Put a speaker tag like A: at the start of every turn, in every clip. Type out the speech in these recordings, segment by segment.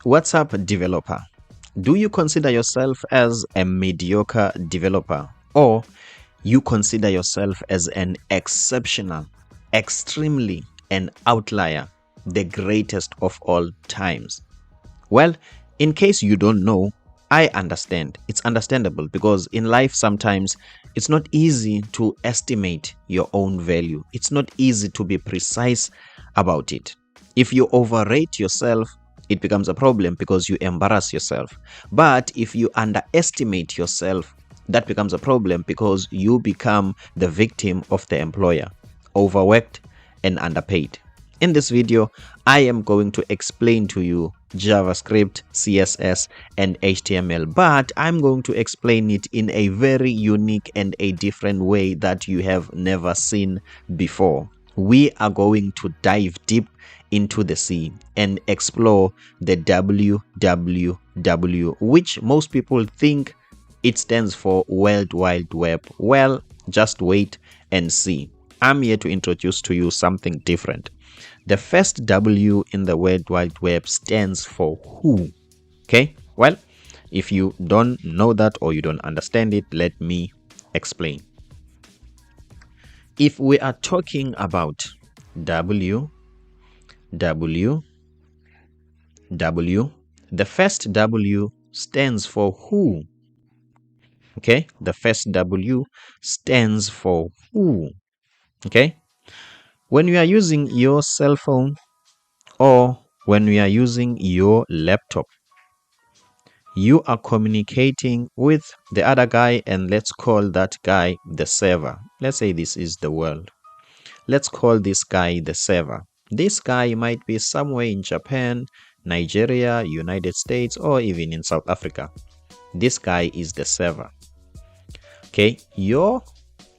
A: What's up, developer? Do you consider yourself as a mediocre developer, or you consider yourself as an exceptional, extremely an outlier, the greatest of all times? Well, in case you don't know, I understand. It's understandable because in life sometimes it's not easy to estimate your own value. It's not easy to be precise about it. If you overrate yourself, it becomes a problem because you embarrass yourself. But if you underestimate yourself, that becomes a problem because you become the victim of the employer, overworked and underpaid. In this video, I am going to explain to you JavaScript, CSS, and HTML, but I'm going to explain it in a very unique and a different way that you have never seen before. We are going to dive deep into the sea and explore the WWW, which most people think it stands for World Wide Web. Well, just wait and see. I'm here to introduce to you something different. The first W in the World Wide Web stands for who. Okay, well, if you don't know that or you don't understand it, let me explain. If we are talking about W, the first W stands for who. Okay, the first W stands for who. Okay, when you are using your cell phone or when you are using your laptop, you are communicating with the other guy, and let's call that guy the server. Let's say this is the world. Let's call this guy the server. This guy might be somewhere in Japan, Nigeria, United States, or even in South Africa. This guy is the server. Okay, your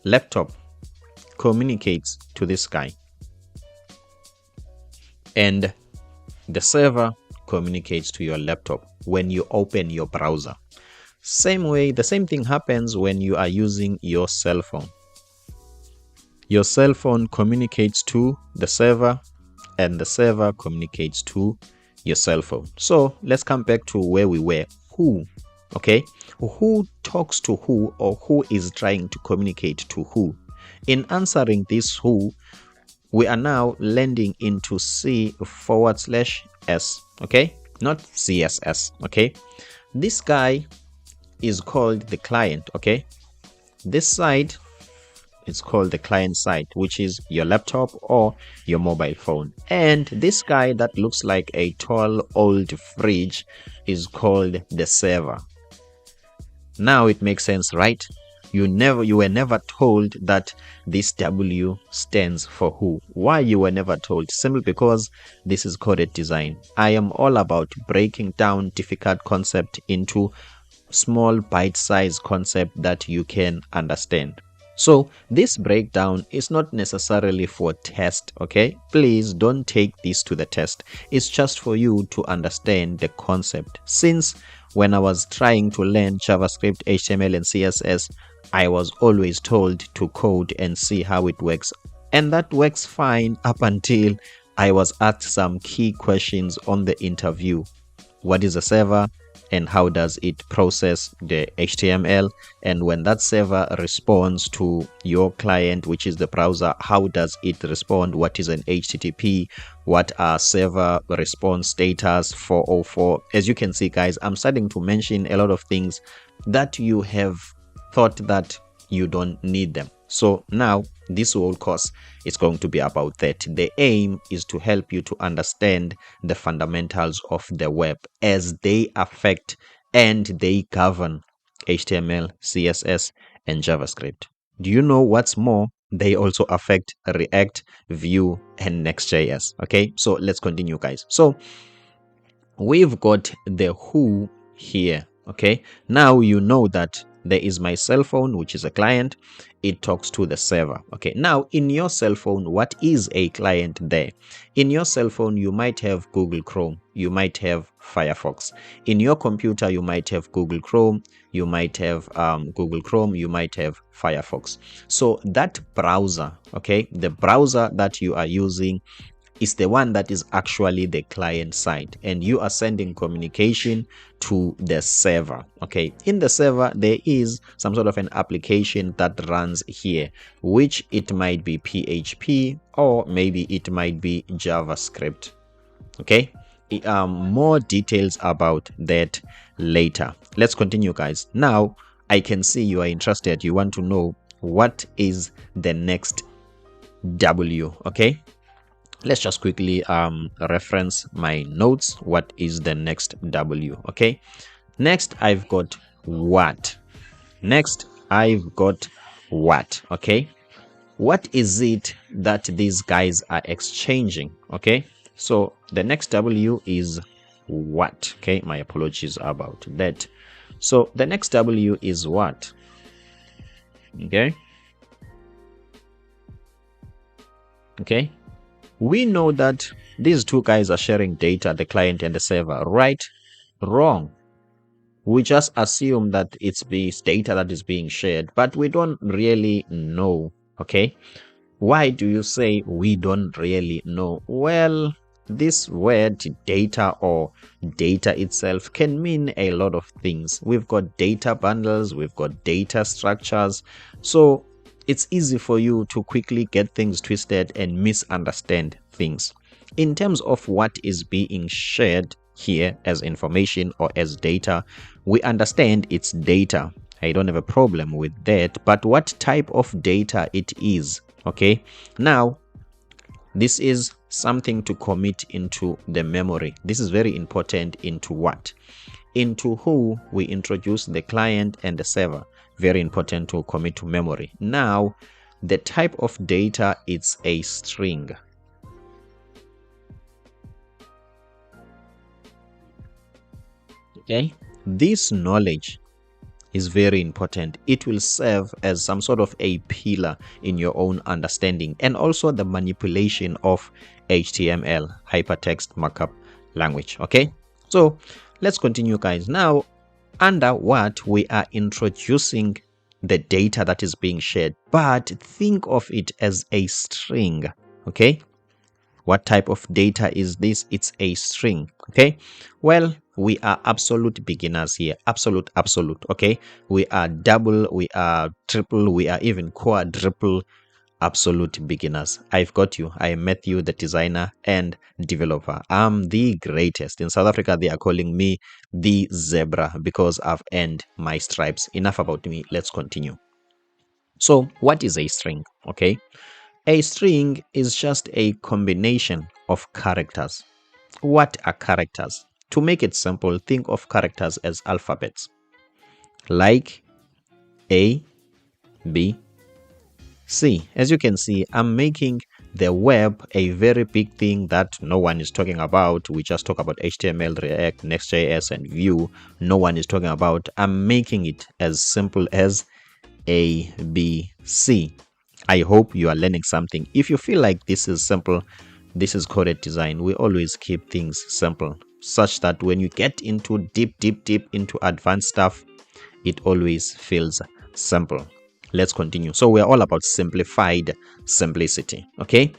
A: laptop communicates to this guy, and the server communicates to your laptop when you open your browser. Same way, the same thing happens when you are using your cell phone. Your cell phone communicates to the server, and the server communicates to your cell phone. So let's come back to where we were. Who? Okay, who talks to who, or who is trying to communicate to who? In answering this who, we are now landing into C/S, okay, not CSS. Okay, this guy is called the client. Okay, this side is called the client side, which is your laptop or your mobile phone, and this guy that looks like a tall old fridge is called the server. Now it makes sense, right? You were never told that this W stands for who. Why you were never told? Simply because this is coded design. I am all about breaking down difficult concept into small bite-sized concept that you can understand. So this breakdown is not necessarily for test, okay? Please don't take this to the test. It's just for you to understand the concept. Since when I was trying to learn JavaScript, HTML, and CSS, I was always told to code and see how it works. And that works fine up until I was asked some key questions on the interview. What is a server and how does it process the HTML? And when that server responds to your client, which is the browser, how does it respond? What is an HTTP? What are server response status 404? As you can see, guys, I'm starting to mention a lot of things that you have thought that you don't need them. So now this whole course is going to be about that. The aim is to help you to understand the fundamentals of the web as they affect and they govern HTML, CSS, and JavaScript. Do you know what's more? They also affect React, Vue, and Next.js. Okay, so let's continue, guys. So we've got the who here. Okay, now you know that there is my cell phone, which is a client. It talks to the server. Okay, now in your cell phone, what is a client there? In your cell phone, you might have Google Chrome, you might have Firefox. In your computer, you might have Google Chrome, you might have you might have Firefox. So that browser, okay, the browser that you are using is the one that is actually the client side, and you are sending communication to the server. Okay, in the server there is some sort of an application that runs here, which it might be PHP or maybe it might be JavaScript. Okay, more details about that later. Let's continue, guys. Now I can see you are interested, you want to know what is the next W. Okay, let's just quickly reference my notes. What is the next W? Okay, next I've got what. Next I've got what. Okay, what is it that these guys are exchanging? Okay, so the next W is what. Okay, my apologies about that. So the next W is what. Okay, we know that these two guys are sharing data, the client and the server, right? Wrong. We just assume that it's this data that is being shared, but we don't really know. Okay, why do you say we don't really know? Well, this word data or data itself can mean a lot of things. We've got data bundles, we've got data structures, so it's easy for you to quickly get things twisted and misunderstand things. In terms of what is being shared here as information or as data, we understand it's data. I don't have a problem with that, but what type of data it is? Okay, now this is something to commit into the memory. This is very important. Into what? Into who we introduce the client and the server. Very important to commit to memory. Now the type of data, it's a string. Okay, this knowledge is very important. It will serve as some sort of a pillar in your own understanding and also the manipulation of HTML, hypertext markup language. Okay, so let's continue, guys. Now under what, we are introducing the data that is being shared, but think of it as a string. Okay, what type of data is this? It's a string. Okay, well, we are absolute beginners here. Absolute. Okay, we are double, we are triple, we are even quadruple absolute beginners. I've got you. I am Matthew, the designer and developer. I'm the greatest. In South Africa, they are calling me the zebra because I've earned my stripes. Enough about me. Let's continue. So what is a string? Okay, a string is just a combination of characters. What are characters? To make it simple, think of characters as alphabets, like A, B, C. As you can see, I'm making the web a very big thing that no one is talking about. We just talk about HTML, React, Next.js, and Vue. No one is talking about. I'm making it as simple as A, B, C. I hope you are learning something. If you feel like this is simple, this is coded design. We always keep things simple, such that when you get into deep into advanced stuff, it always feels simple. Let's continue. So we're all about simplified simplicity. Okay,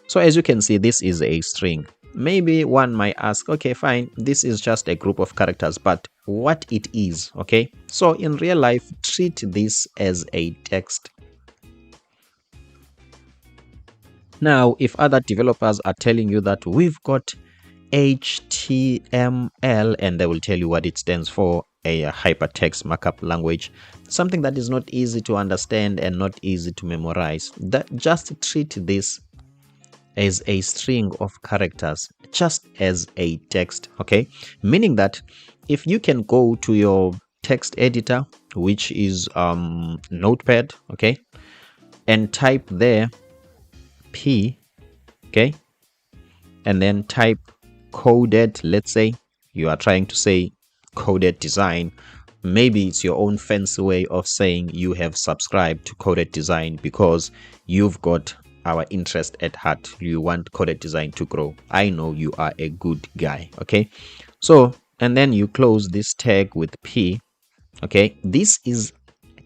A: so as you can see, this is a string. Maybe one might ask, okay, fine, this is just a group of characters, but what it is? Okay, so in real life, treat this as a text. Now, if other developers are telling you that we've got HTML, and they will tell you what it stands for, a hypertext markup language, something that is not easy to understand and not easy to memorize, that just treat this as a string of characters, just as a text. Okay, meaning that if you can go to your text editor, which is Notepad, okay, and type there P, okay, and then type coded. Let's say you are trying to say coded design. Maybe it's your own fancy way of saying you have subscribed to coded design because you've got our interest at heart. You want coded design to grow. I know you are a good guy. Okay, so and then you close this tag with P. Okay, this is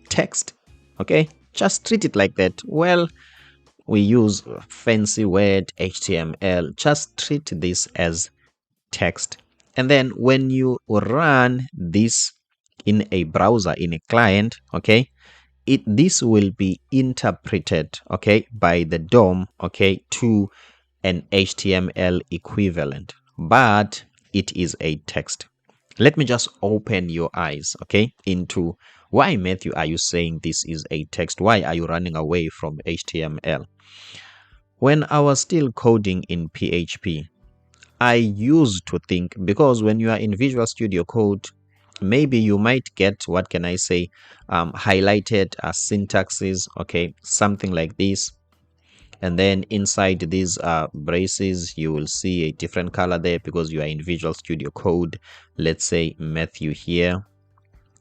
A: text. Okay, just treat it like that. Well, we use fancy word HTML, just treat this as text. And then when you run this in a browser, in a client, okay, this will be interpreted, okay, by the DOM, okay, to an HTML equivalent, but it is a text. Let me just open your eyes, okay, into why, Matthew, are you saying this is a text? Why are you running away from HTML? When I was still coding in PHP, I used to think, because when you are in Visual Studio Code, maybe you might get, what can I say, highlighted syntaxes, okay, something like this. And then inside these braces, you will see a different color there because you are in Visual Studio Code. Let's say Matthew here,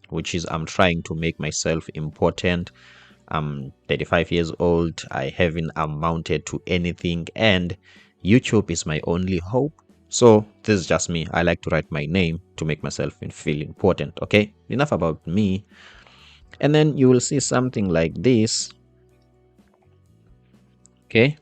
A: which is I'm trying to make myself important. I'm 35 years old. I haven't amounted to anything, and YouTube is my only hope. So this is just me. I like to write my name to make myself feel important. Okay, enough about me. And then you will see something like this. Okay,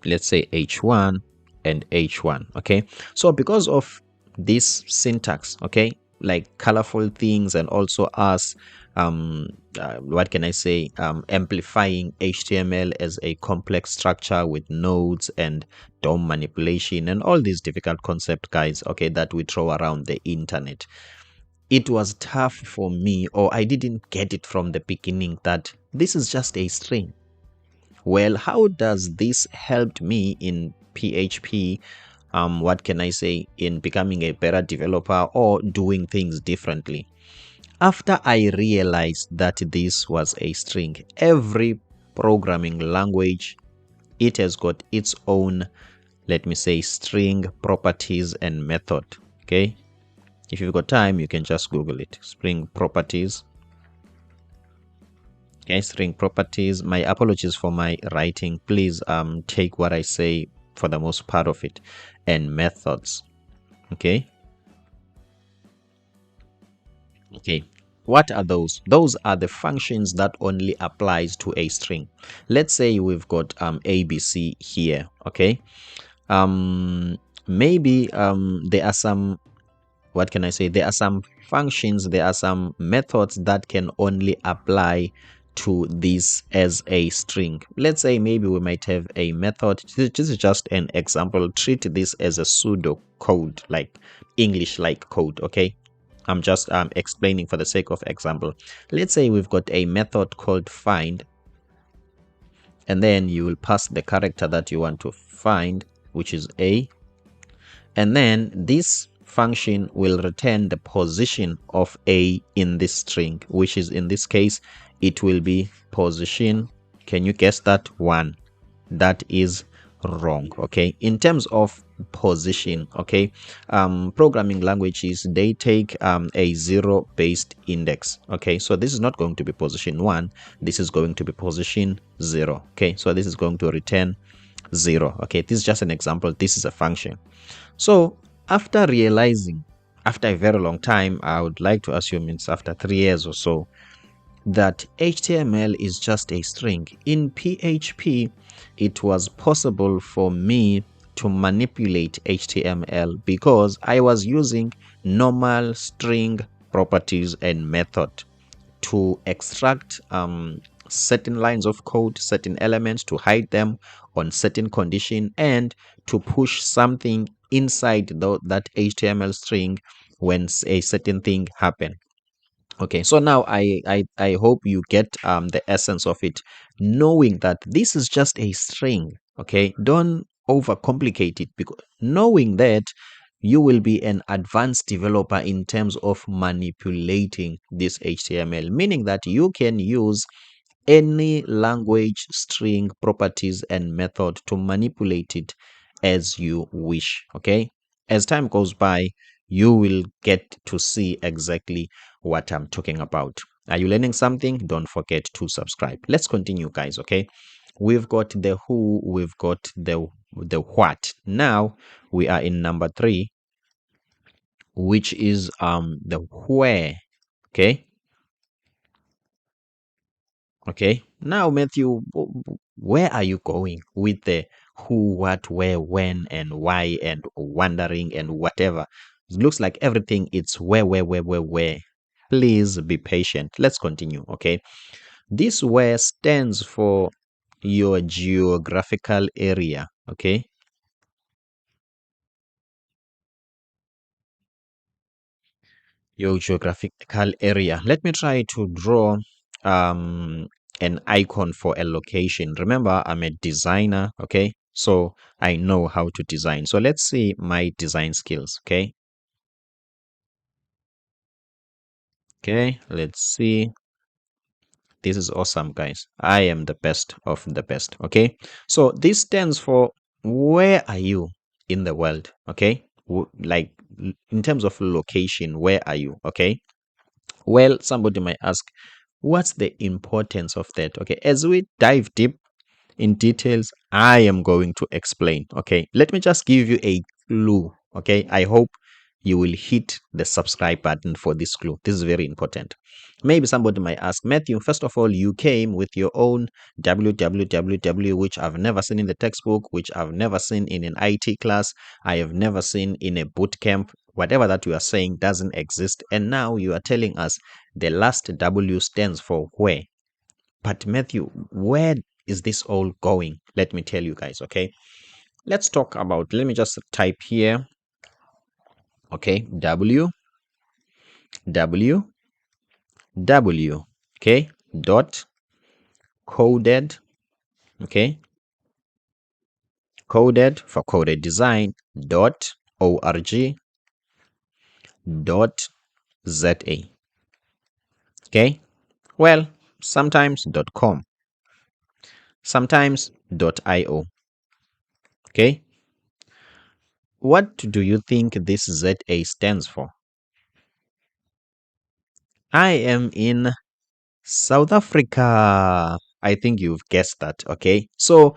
A: let's say H1 and H1. Okay, so because of this syntax, okay, like colorful things, and also us what can I say, amplifying HTML as a complex structure with nodes and DOM manipulation and all these difficult concept, guys, okay, that we throw around the internet. It was tough for me, or I didn't get it from the beginning, that this is just a string. Well, how does this help me in PHP? What can I say, in becoming a better developer or doing things differently? After I realized that this was a string, every programming language, it has got its own, let me say, string properties and method. Okay, if you've got time, you can just Google it. String properties. Okay, string properties. My apologies for my writing. Please take what I say for the most part of it. And methods. Okay. Okay. What are those? Those are the functions that only applies to a string. Let's say we've got ABC here. Okay. Maybe there are some, what can I say, there are some functions, there are some methods that can only apply to this as a string. Let's say maybe we might have a method. This is just an example. Treat this as a pseudo code, like English like code. Okay, I'm just explaining for the sake of example. Let's say we've got a method called find, and then you will pass the character that you want to find, which is a, and then this function will return the position of a in this string, which is, in this case, it will be position, can you guess that, 1. That is wrong. Okay, in terms of position, okay, programming languages, they take a 0 based index. Okay, so this is not going to be position 1, this is going to be position 0. Okay, so this is going to return 0. Okay, this is just an example. This is a function. So after realizing, after a very long time, I would like to assume it's after 3 years or so, that HTML is just a string. In PHP, it was possible for me to manipulate HTML because I was using normal string properties and method to extract certain lines of code, certain elements, to hide them on certain condition, and to push something inside that HTML string when a certain thing happen. Okay, so now I hope you get the essence of it, knowing that this is just a string. Okay, don't overcomplicate it, because knowing that, you will be an advanced developer in terms of manipulating this HTML, meaning that you can use any language string properties and method to manipulate it as you wish. Okay, as time goes by, you will get to see exactly what I'm talking about. Are you learning something? Don't forget to subscribe. Let's continue, guys. Okay, we've got the who, we've got the what. Now we are in number 3, which is the where. Okay, Okay, now Matthew, where are you going with the who, what, where, when, and why, and wondering, and whatever? It looks like everything it's where. Please be patient. Let's continue. Okay, this where stands for your geographical area. Okay, your geographical area. Let me try to draw um, an icon for a location. Remember, I'm a designer, okay? So I know how to design. So let's see my design skills, okay? Okay, let's see. This is awesome, guys. I am the best of the best, okay? So this stands for where are you in the world, okay? Like in terms of location, where are you, okay? Well, somebody might ask, what's the importance of that? Okay, as we dive deep in details, I am going to explain. Okay, let me just give you a clue. Okay, I hope you will hit the subscribe button for this clue. This is very important. Maybe somebody might ask, Matthew, first of all, you came with your own www, which I've never seen in the textbook, which I've never seen in an IT class, I have never seen in a boot camp. Whatever that you are saying doesn't exist. And now you are telling us the last W stands for where. But Matthew, where is this all going? Let me tell you guys, okay? Let's talk about, let me just type here, okay? W, okay? Dot coded, okay? Coded for coded design, dot org, dot za, okay? Well, sometimes dot com, sometimes dot io, okay? What do you think this ZA stands for? I am in South Africa. I think you've guessed that, okay? So,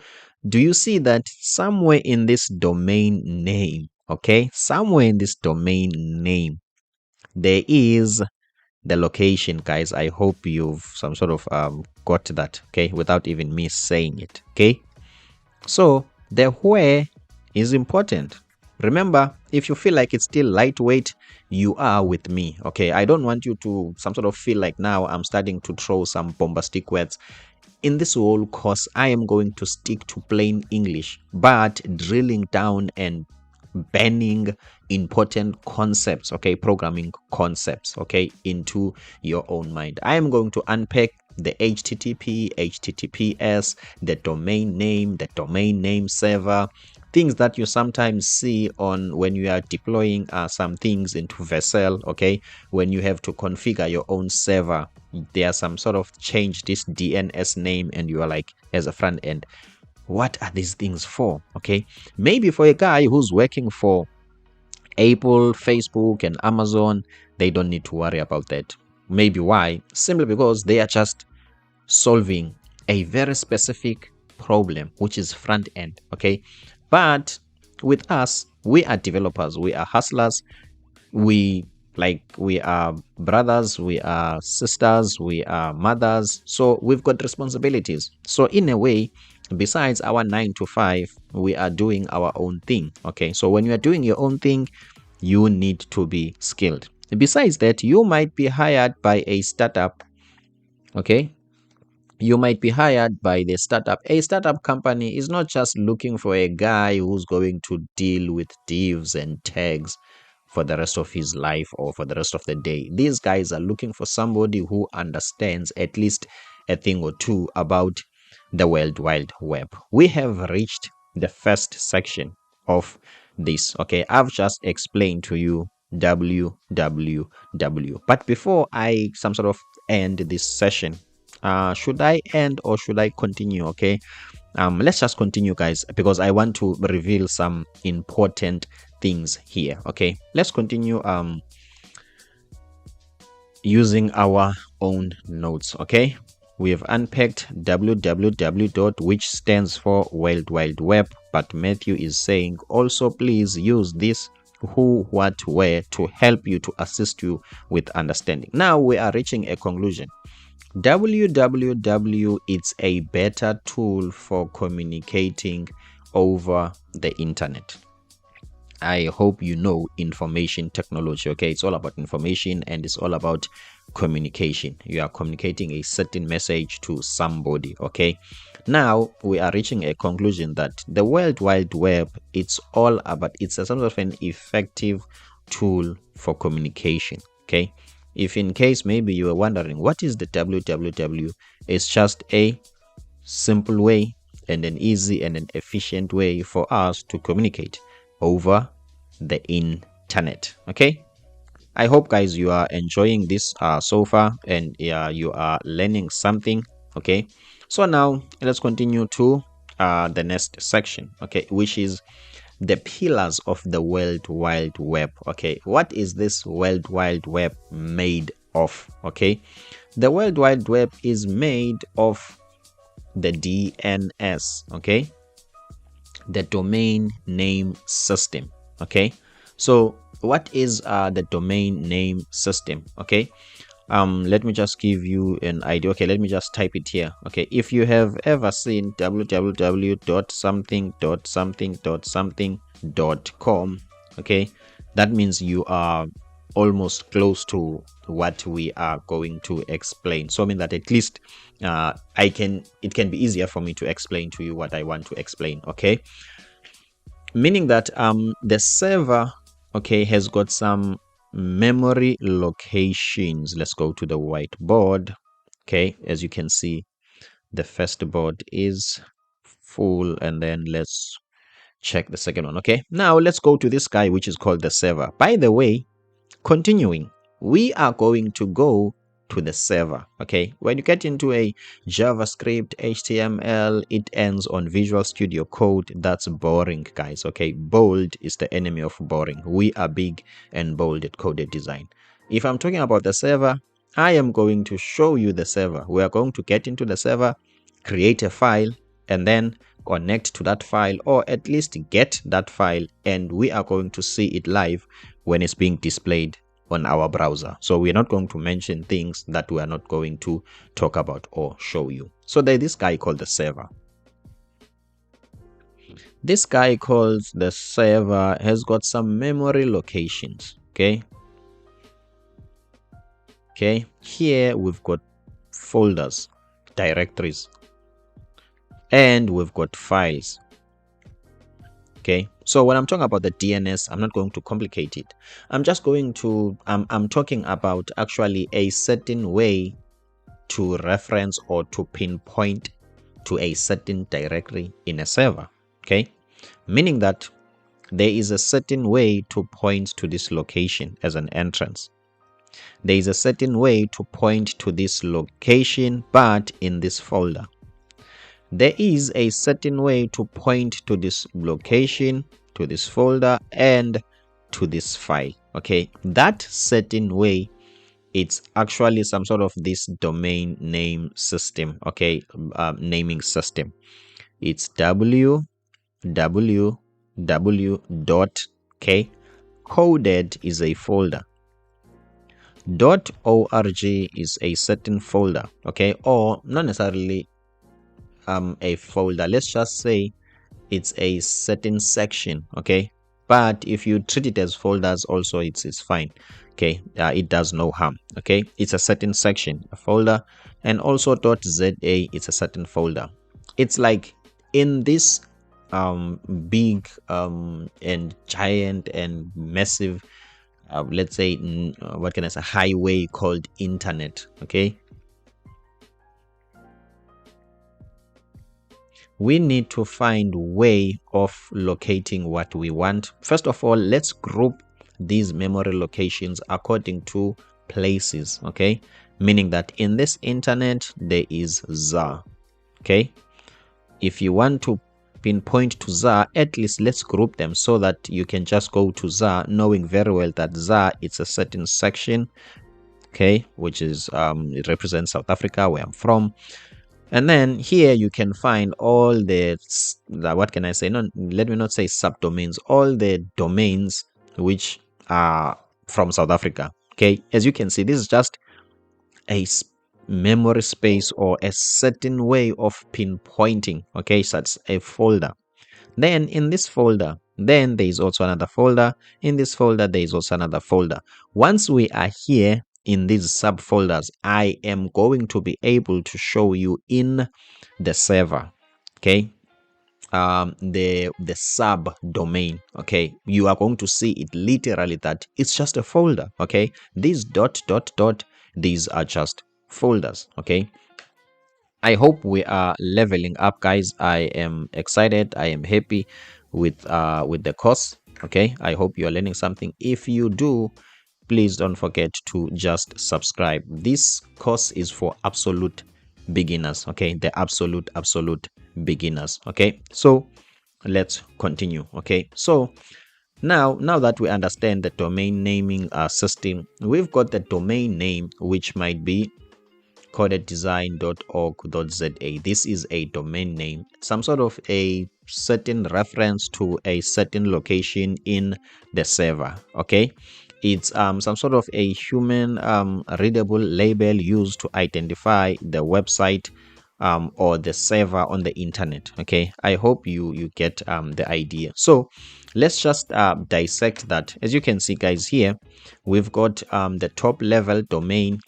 A: do you see that somewhere in this domain name, okay? Somewhere in this domain name, there is the location, guys. I hope you've some sort of got that, okay? Without even me saying it, okay? So, the where is important. Remember, if you feel like it's still lightweight, you are with me, okay? I don't want you to some sort of feel like now I'm starting to throw some bombastic words. In this whole course, I am going to stick to plain English, but drilling down and banning important concepts, okay, programming concepts, okay, into your own mind. I am going to unpack the HTTP, HTTPS, the domain name server, things that you sometimes see on when you are deploying some things into Vessel, okay, when you have to configure your own server. There's some sort of change this DNS name and you are like, as a front end, what are these things for? Okay, maybe for a guy who's working for Apple, Facebook, and Amazon, they don't need to worry about that. Maybe why? Simply because they are just solving a very specific problem, which is front end. Okay, but with us, we are developers, we are hustlers, we are brothers, we are sisters, we are mothers, so we've got responsibilities. So in a way, besides our 9 to 5, we are doing our own thing. Okay, so when you are doing your own thing, you need to be skilled. Besides that, you might be hired by a startup. Okay, you might be hired by the startup. A startup company is not just looking for a guy who's going to deal with divs and tags for the rest of his life or for the rest of the day. These guys are looking for somebody who understands at least a thing or two about the World Wide Web. We have reached the first section of this. Okay, I've just explained to you www. But before I some sort of end this session, should I end or should I continue? Okay, let's just continue, guys, because I want to reveal some important things here. Okay, let's continue using our own notes. Okay, we have unpacked www, which stands for World Wide Web, but Matthew is saying also please use this who, what, where to help you, to assist you with understanding. Now we are reaching a conclusion. www it's a better tool for communicating over the internet. I hope you know information technology. Okay, it's all about information and it's all about communication. You are communicating a certain message to somebody. Okay, now we are reaching a conclusion that the World Wide Web, it's all about, it's a sort of an effective tool for communication. Okay, if in case maybe you are wondering what is the www, it's just a simple way and an easy and an efficient way for us to communicate over the internet. Okay, I hope guys you are enjoying this so far, and you are learning something. Okay, so now let's continue to the next section, okay, which is the pillars of the World Wide Web. Okay, what is this World Wide Web made of? Okay, the World Wide Web is made of the DNS, okay, the domain name system. Okay, so what is the domain name system? Okay, let me just give you an idea. Okay, let me just type it here. Okay, if you have ever seen www.something.something.something.com, okay, that means you are almost close to what we are going to explain. So I mean that at least it can be easier for me to explain to you what I want to explain. Okay, meaning that the server, okay, has got some memory locations. Let's go to the whiteboard. Okay, as you can see, the first board is full, and then let's check the second one. Okay, now let's go to this guy which is called the server. By the way, continuing, we are going to go to the server. Okay, when you get into a JavaScript, HTML, it ends on Visual Studio Code. That's boring, guys. Okay, bold is the enemy of boring. We are big and bold at coded design. If I'm talking about the server, I am going to show you the server. We are going to get into the server, create a file, and then connect to that file, or at least get that file, and we are going to see it live when it's being displayed on our browser. So we're not going to mention things that we are not going to talk about or show you. So there's this guy called the server. This guy called the server has got some memory locations. Okay, here we've got folders, directories, and we've got files. Okay, so when I'm talking about the DNS, I'm not going to complicate it. I'm just going to I'm talking about actually a certain way to reference or to pinpoint to a certain directory in a server. Okay, meaning that there is a certain way to point to this location as an entrance. There is a certain way to point to this location, but in this folder. There is a certain way to point to this location, to this folder, and to this file. Okay, that certain way, it's actually some sort of this domain name system. Okay, naming system. It's www. Coded is a folder. .org is a certain folder. Okay, or not necessarily a folder. Let's just say it's a certain section. Okay, but if you treat it as folders also, it's fine. Okay, it does no harm. Okay, it's a certain section, a folder. And also .za, it's a certain folder. It's like in this big and giant and massive let's say what can I say, highway called internet. Okay, we need to find a way of locating what we want. First of all, let's group these memory locations according to places. Okay, meaning that in this internet there is ZAR. Okay, if you want to pinpoint to ZAR, at least let's group them so that you can just go to ZAR knowing very well that ZAR, it's a certain section, okay, which is it represents South Africa, where I'm from. And then here you can find all the what can I say, no, let me not say subdomains, all the domains which are from South Africa. Okay, as you can see, this is just a memory space or a certain way of pinpointing, okay, such a folder. Then in this folder, then there is also another folder. In this folder, there is also another folder. Once we are here in these subfolders, I am going to be able to show you in the server, okay, the subdomain. Okay, you are going to see it literally that it's just a folder. Okay, these dot dot dot, these are just folders. Okay, I hope we are leveling up, guys. I am excited. I am happy with the course. Okay, I hope you are learning something. If you do, please don't forget to just subscribe. This course is for absolute beginners. Okay, the absolute beginners. Okay, so let's continue. Okay, so now that we understand the domain naming system, we've got the domain name, which might be codeddesign.org.za. This is a domain name, some sort of a certain reference to a certain location in the server. Okay, it's some sort of a human readable label used to identify the website or the server on the internet. Okay, I hope you get the idea. So let's just dissect that. As you can see, guys, here we've got the top level domain.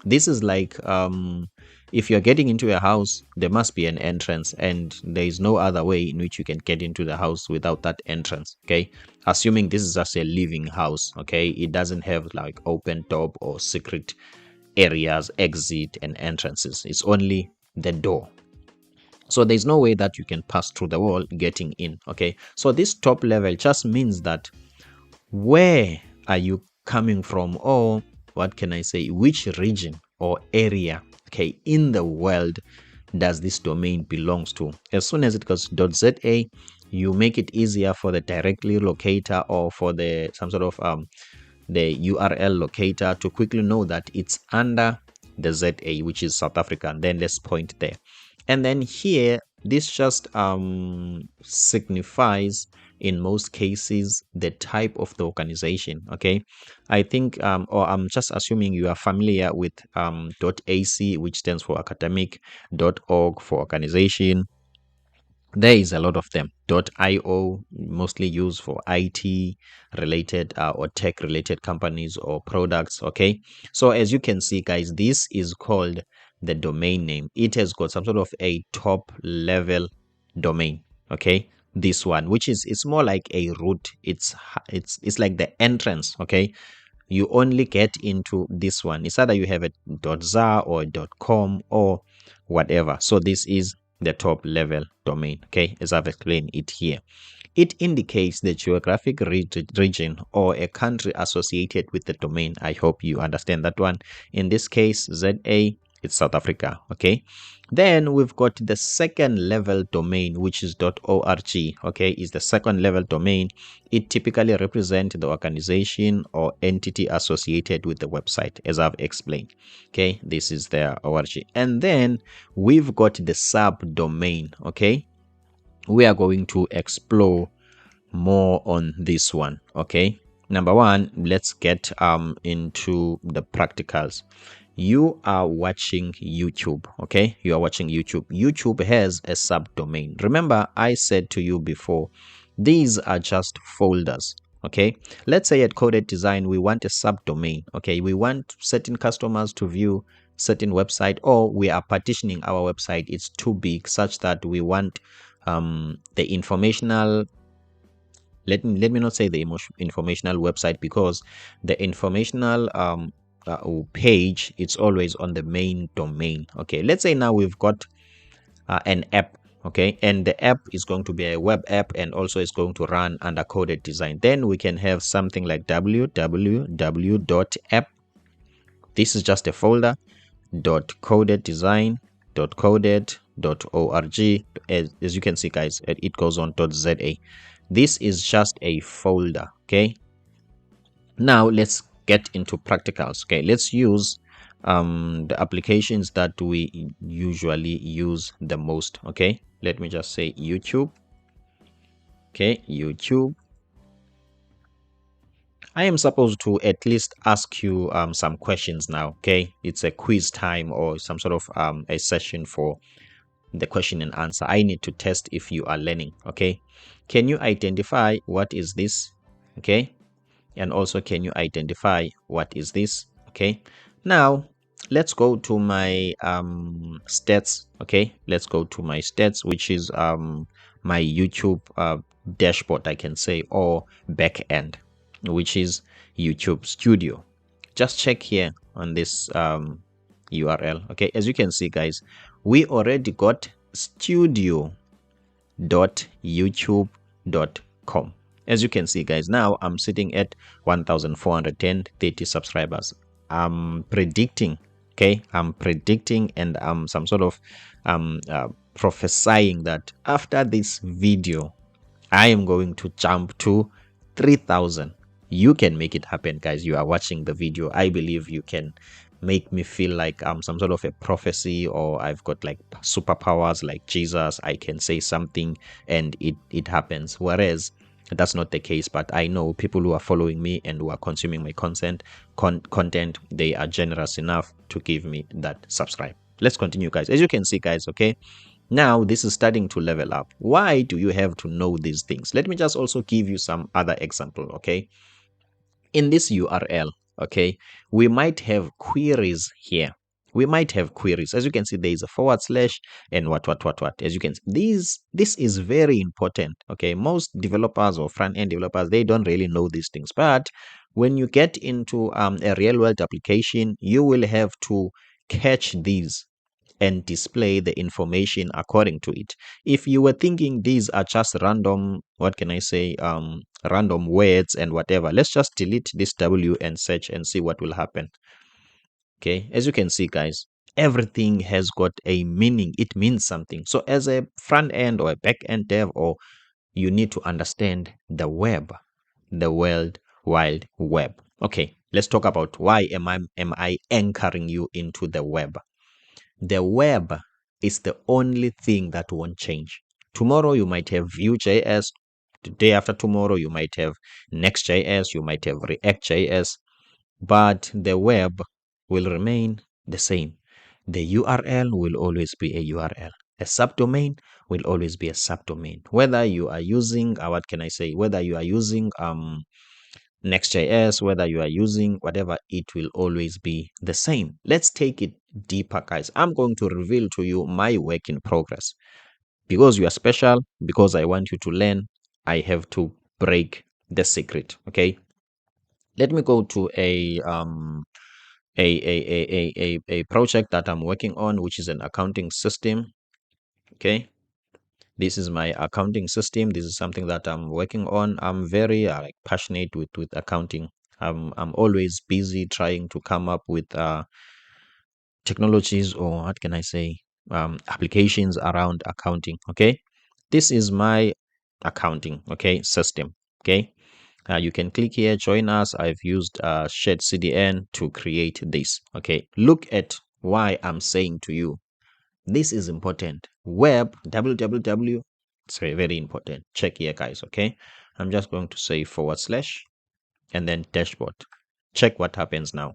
A: This is like if you're getting into a house, there must be an entrance, and there is no other way in which you can get into the house without that entrance. Okay, assuming this is just a living house. Okay, it doesn't have like open top or secret areas, exit and entrances. It's only the door. So there's no way that you can pass through the wall getting in. Okay, so this top level just means that where are you coming from, or what can I say, which region or area, okay, in the world does this domain belongs to. As soon as it goes .za, you make it easier for the directory locator or for the some sort of the URL locator to quickly know that it's under the ZA, which is South Africa, and then let's point there. And then here, this just signifies in most cases the type of the organization. Okay, I think or I'm just assuming you are familiar with .ac, which stands for academic, .org for organization. There is a lot of them. .io, mostly used for IT related or tech related companies or products. Okay, so as you can see, guys, this is called the domain name. It has got some sort of a top level domain. Okay, this one, which is, it's more like a root. It's like the entrance. Okay, you only get into this one. It's either you have a .za or a .com or whatever. So this is the top level domain. Okay, as I've explained it here. It indicates the geographic region or a country associated with the domain. I hope you understand that one. In this case, ZA, it's South Africa. Okay, then we've got the second level domain, which is .org. Okay, is the second level domain. It typically represents the organization or entity associated with the website, as I've explained. Okay, this is their org. And then we've got the subdomain. Okay, we are going to explore more on this one. Okay, number one, let's get into the practicals. You are watching YouTube. Okay, you are watching YouTube. YouTube has a subdomain. Remember, I said to you before, these are just folders. Okay, let's say at Coded Design we want a subdomain. Okay, we want certain customers to view certain website, or we are partitioning our website. It's too big such that we want the informational, let me not say the informational website, because the informational page, it's always on the main domain. Okay, let's say now we've got an app. Okay, and the app is going to be a web app, and also is going to run under Coded Design. Then we can have something like www.app. This is just a folder. .codeddesign.coded.org. As you can see, guys, it goes on .za. This is just a folder. Okay, now let's get into practicals. Okay, let's use the applications that we usually use the most. Okay, let me just say YouTube. Okay, YouTube. I am supposed to at least ask you some questions now. Okay, it's a quiz time or some sort of a session for the question and answer. I need to test if you are learning. Okay, can you identify what is this? Okay, and also can you identify what is this? Okay, now let's go to my stats. Okay, let's go to my stats, which is my YouTube dashboard, I can say, or back end, which is YouTube Studio. Just check here on this URL. Okay, as you can see, guys, we already got studio.youtube.com. As you can see, guys, now I'm sitting at 1,430 subscribers. I'm predicting, okay, I'm predicting and I'm some sort of prophesying that after this video I am going to jump to 3,000. You can make it happen, guys. You are watching the video. I believe you can make me feel like I'm some sort of a prophecy, or I've got like superpowers like Jesus. I can say something and it happens. Whereas that's not the case, but I know people who are following me and who are consuming my content, they are generous enough to give me that subscribe. Let's continue, guys. As you can see, guys, okay, now this is starting to level up. Why do you have to know these things? Let me just also give you some other example. Okay, in this URL, okay, we might have queries here. We might have queries. As you can see, there is a forward slash and what. As you can see, this is very important. Okay, most developers or front-end developers, they don't really know these things. But when you get into a real-world application, you will have to catch these and display the information according to it. If you were thinking these are just random, what can I say, random words and whatever, let's just delete this W and search and see what will happen. Okay, as you can see, guys, everything has got a meaning. It means something. So as a front end or a back end dev, or you need to understand the web, the world wide web. Okay, let's talk about why am I anchoring you into the web. The web is the only thing that won't change. Tomorrow you might have Vue.js. The day after tomorrow you might have Next.js. You might have React.js. But the web will remain the same. The URL will always be a URL. A subdomain will always be a subdomain. Whether you are using, what can I say? Whether you are using Next.js, whether you are using whatever, it will always be the same. Let's take it deeper, guys. I'm going to reveal to you my work in progress. Because you are special, because I want you to learn, I have to break the secret. Okay. Let me go to a project that I'm working on, which is an accounting system. Okay. This is my accounting system. This is something that I'm working on. I'm very like passionate with accounting. I'm always busy trying to come up with technologies, or what can I say, applications around accounting. Okay, this is my accounting, okay, system. Okay, you can click here, join us. I've used shared CDN to create this. Okay, look at why I'm saying to you this is important. Web www, it's very, very important. Check here, guys. Okay, I'm just going to say forward slash and then dashboard. Check what happens now.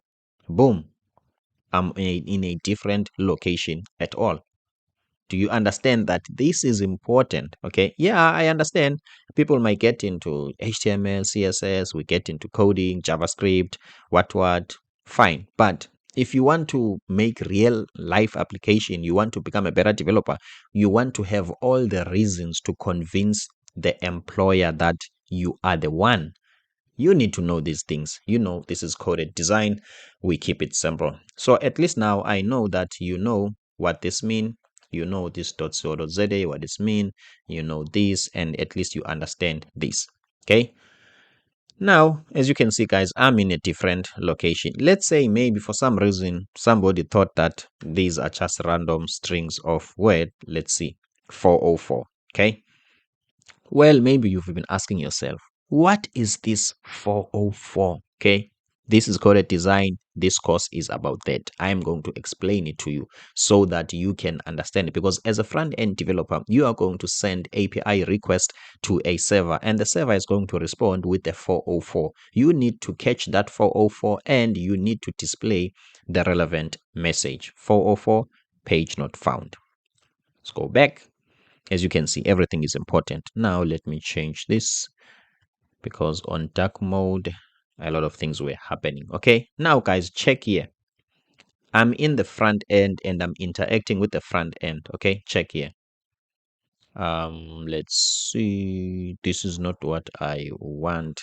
A: Boom, I'm in a different location at all. Do you understand that this is important? Okay, yeah, I understand people might get into HTML, CSS, we get into coding, JavaScript, what, fine. But if you want to make real life application, you want to become a better developer, you want to have all the reasons to convince the employer that you are the one. You need to know these things. You know, this is coded design. We keep it simple. So at least now I know that you know what this mean. You know this .co.za, what this mean. You know this, and at least you understand this. Okay. Now, as you can see, guys, I'm in a different location. Let's say maybe for some reason, somebody thought that these are just random strings of word. Let's see, 404. Okay. Well, maybe you've been asking yourself, what is this 404? Okay. This is coded design. This course is about that. I am going to explain it to you so that you can understand it, because as a front-end developer, you are going to send API request to a server, and the server is going to respond with a 404. You need to catch that 404 and you need to display the relevant message. 404, page not found. Let's go back. As you can see, everything is important. Now let me change this, because on dark mode a lot of things were happening. Okay, now guys, check here. I'm in the front end and I'm interacting with the front end. Okay, check here. Let's see, this is not what I want.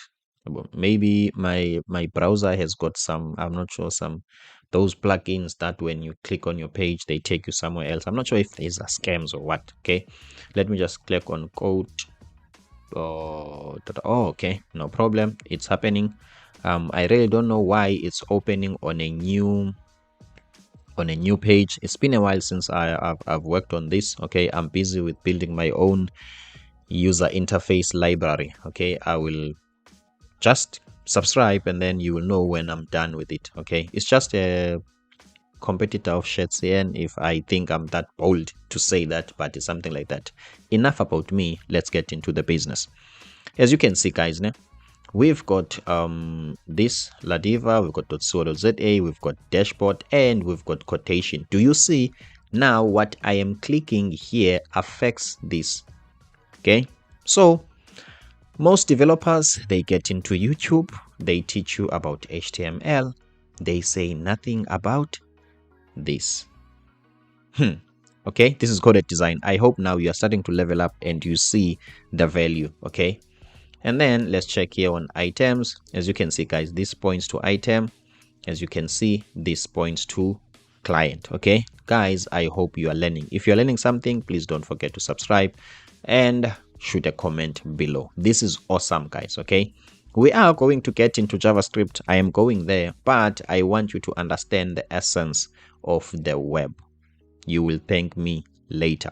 A: Maybe my browser has got some, I'm not sure, some those plugins that when you click on your page they take you somewhere else. I'm not sure if these are scams or what. Okay, let me just click on code. Oh, okay, no problem, it's happening. I really don't know why it's opening on a new page. It's been a while since I've worked on this. Okay, I'm busy with building my own user interface library. Okay, I will just subscribe and then you will know when I'm done with it. Okay, it's just a competitor of Shetsen, if I think I'm that bold to say that, but it's something like that. Enough about me, let's get into the business. As you can see guys, we've got this Ladiva, we've got .co.za, we've got dashboard, and we've got quotation. Do you see now what I am clicking here affects this? Okay, so most developers, they get into YouTube, they teach you about HTML, they say nothing about this. Okay, this is coded design. I hope now you are starting to level up and you see the value. Okay, and then let's check here on items. As you can see guys, this points to item. As you can see, this points to client. Okay guys, I hope you are learning. If you're learning something, please don't forget to subscribe and shoot a comment below. This is awesome guys. Okay, we are going to get into JavaScript. I am going there, but I want you to understand the essence of the web. You will thank me later.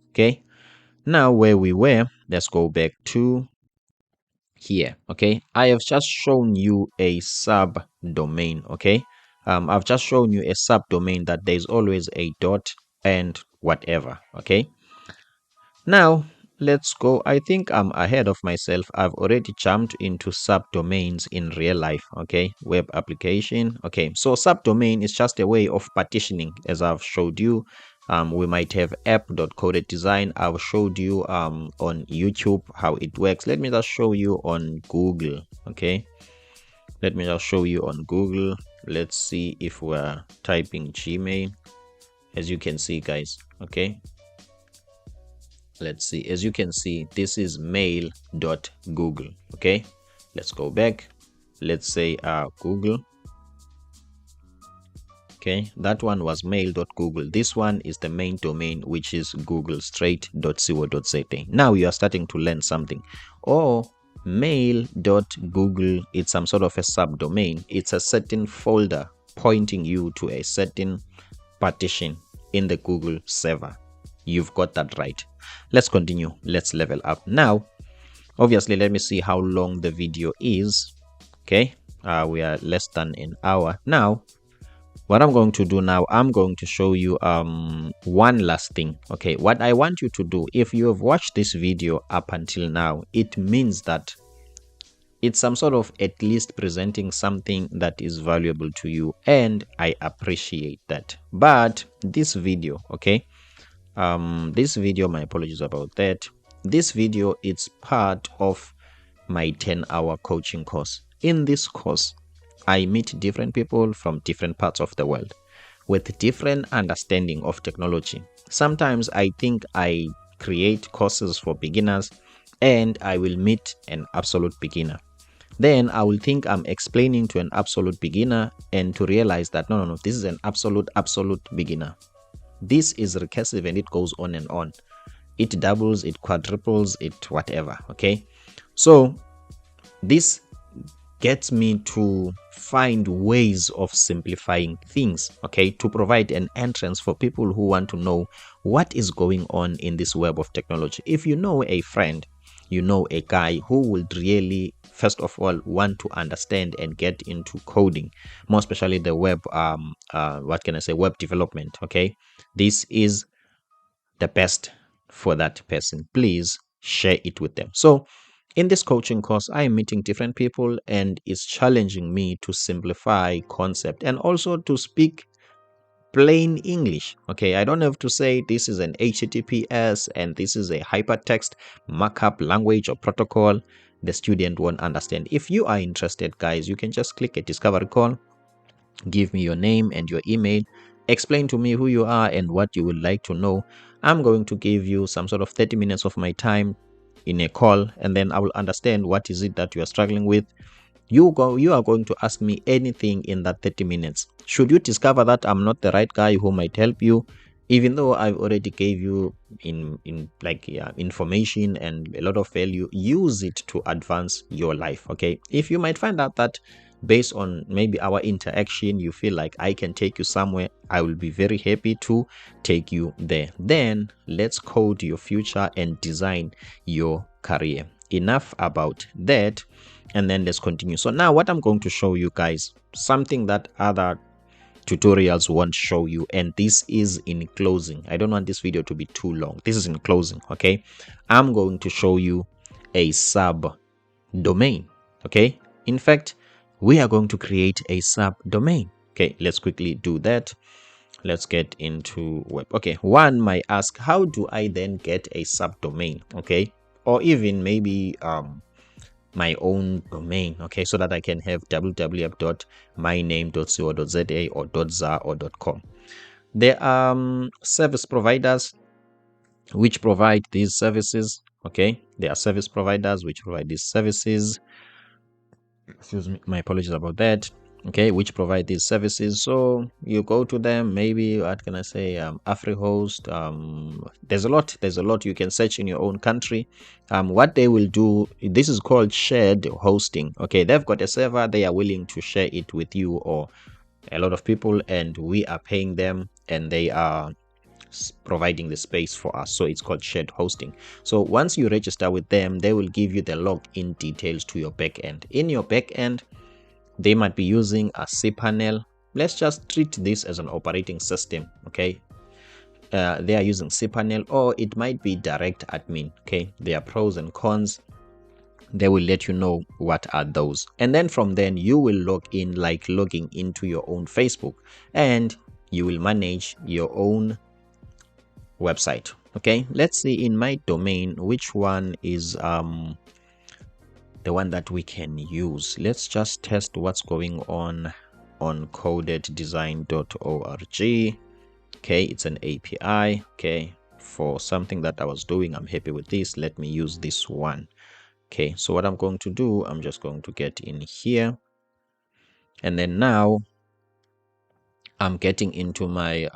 A: Okay, now where we were, let's go back to here. Okay, I have just shown you a subdomain. Okay, I've just shown you a subdomain that there's always a dot and whatever. Okay, now let's go. I think I'm ahead of myself. I've already jumped into subdomains in real life. Okay, web application. Okay, so subdomain is just a way of partitioning, as I've showed you. We might have app.coded design. I've showed you on YouTube how it works. Let me just show you on Google. Okay, let me just show you on Google. Let's see if we're typing Gmail. As you can see guys, okay, let's see. As you can see, this is mail.google. Okay, let's go back. Let's say Google. Okay, that one was mail.google. This one is the main domain, which is googlestraight.co.za. Now you are starting to learn something. Or mail.google, it's some sort of a subdomain. It's a certain folder pointing you to a certain partition in the Google server. You've got that right. Let's continue. Let's level up. Now, obviously, let me see how long the video is. Okay, we are less than an hour. Now, what I'm going to do now, I'm going to show you one last thing. Okay, what I want you to do, if you have watched this video up until now, it means that it's some sort of at least presenting something that is valuable to you, and I appreciate that. But this video, okay, this video, my apologies about that, this video, it's part of my 10-hour coaching course. In this course, I meet different people from different parts of the world with different understanding of technology. Sometimes I think I create courses for beginners and I will meet an absolute beginner. Then I will think I'm explaining to an absolute beginner, and to realize that no, this is an absolute beginner. This is recursive and it goes on and on. It doubles, it quadruples, it whatever. Okay, so this gets me to find ways of simplifying things, okay, to provide an entrance for people who want to know what is going on in this web of technology. If you know a friend, you know a guy who would really first of all want to understand and get into coding, more especially the web what can I say, web development, okay, this is the best for that person. Please share it with them. So in this coaching course, I am meeting different people and it's challenging me to simplify concept and also to speak plain English. Okay, I don't have to say this is an HTTPS and this is a hypertext markup language or protocol. The student won't understand. If you are interested, guys, you can just click a discovery call, give me your name and your email, explain to me who you are and what you would like to know. I'm going to give you some sort of 30 minutes of my time in a call, and then I will understand what is it that you are struggling with. You are going to ask me anything in that 30 minutes. Should you discover that I'm not the right guy who might help you, even though I've already gave you information and a lot of value, use it to advance your life. Okay, if you might find out that based on maybe our interaction you feel like I can take you somewhere, I will be very happy to take you there. Then let's code your future and design your career. Enough about that, and then let's continue. So now what I'm going to show you guys, something that other tutorials won't show you, and this is in closing. I don't want this video to be too long. This is in closing. Okay, I'm going to show you a subdomain. Okay, in fact, we are going to create a subdomain. Okay, let's quickly do that. Let's get into web. Okay, one might ask, how do I then get a subdomain? Okay, or even maybe my own domain, okay, so that I can have www.myname.co.za or .za or .com. There are service providers which provide these services. Okay, there are service providers which provide these services. Excuse me, my apologies about that. Okay, which provide these services. So you go to them, maybe what can I say, AfriHost. There's a lot you can search in your own country. What they will do, this is called shared hosting. Okay, they've got a server, they are willing to share it with you or a lot of people, and we are paying them and they are providing the space for us. So it's called shared hosting. So once you register with them, they will give you the login details to your backend. In your backend, they might be using a cPanel. Let's just treat this as an operating system. Okay, they are using cPanel, or it might be direct admin. Okay, there are pros and cons. They will let you know what are those, and then from then you will log in like logging into your own Facebook, and you will manage your own website. Okay, let's see in my domain which one is the one that we can use. Let's just test what's going on codeddesign.org. Okay, it's an API. Okay, for something that I was doing, I'm happy with this. Let me use this one. Okay, so what I'm going to do, I'm just going to get in here, and then now I'm getting into my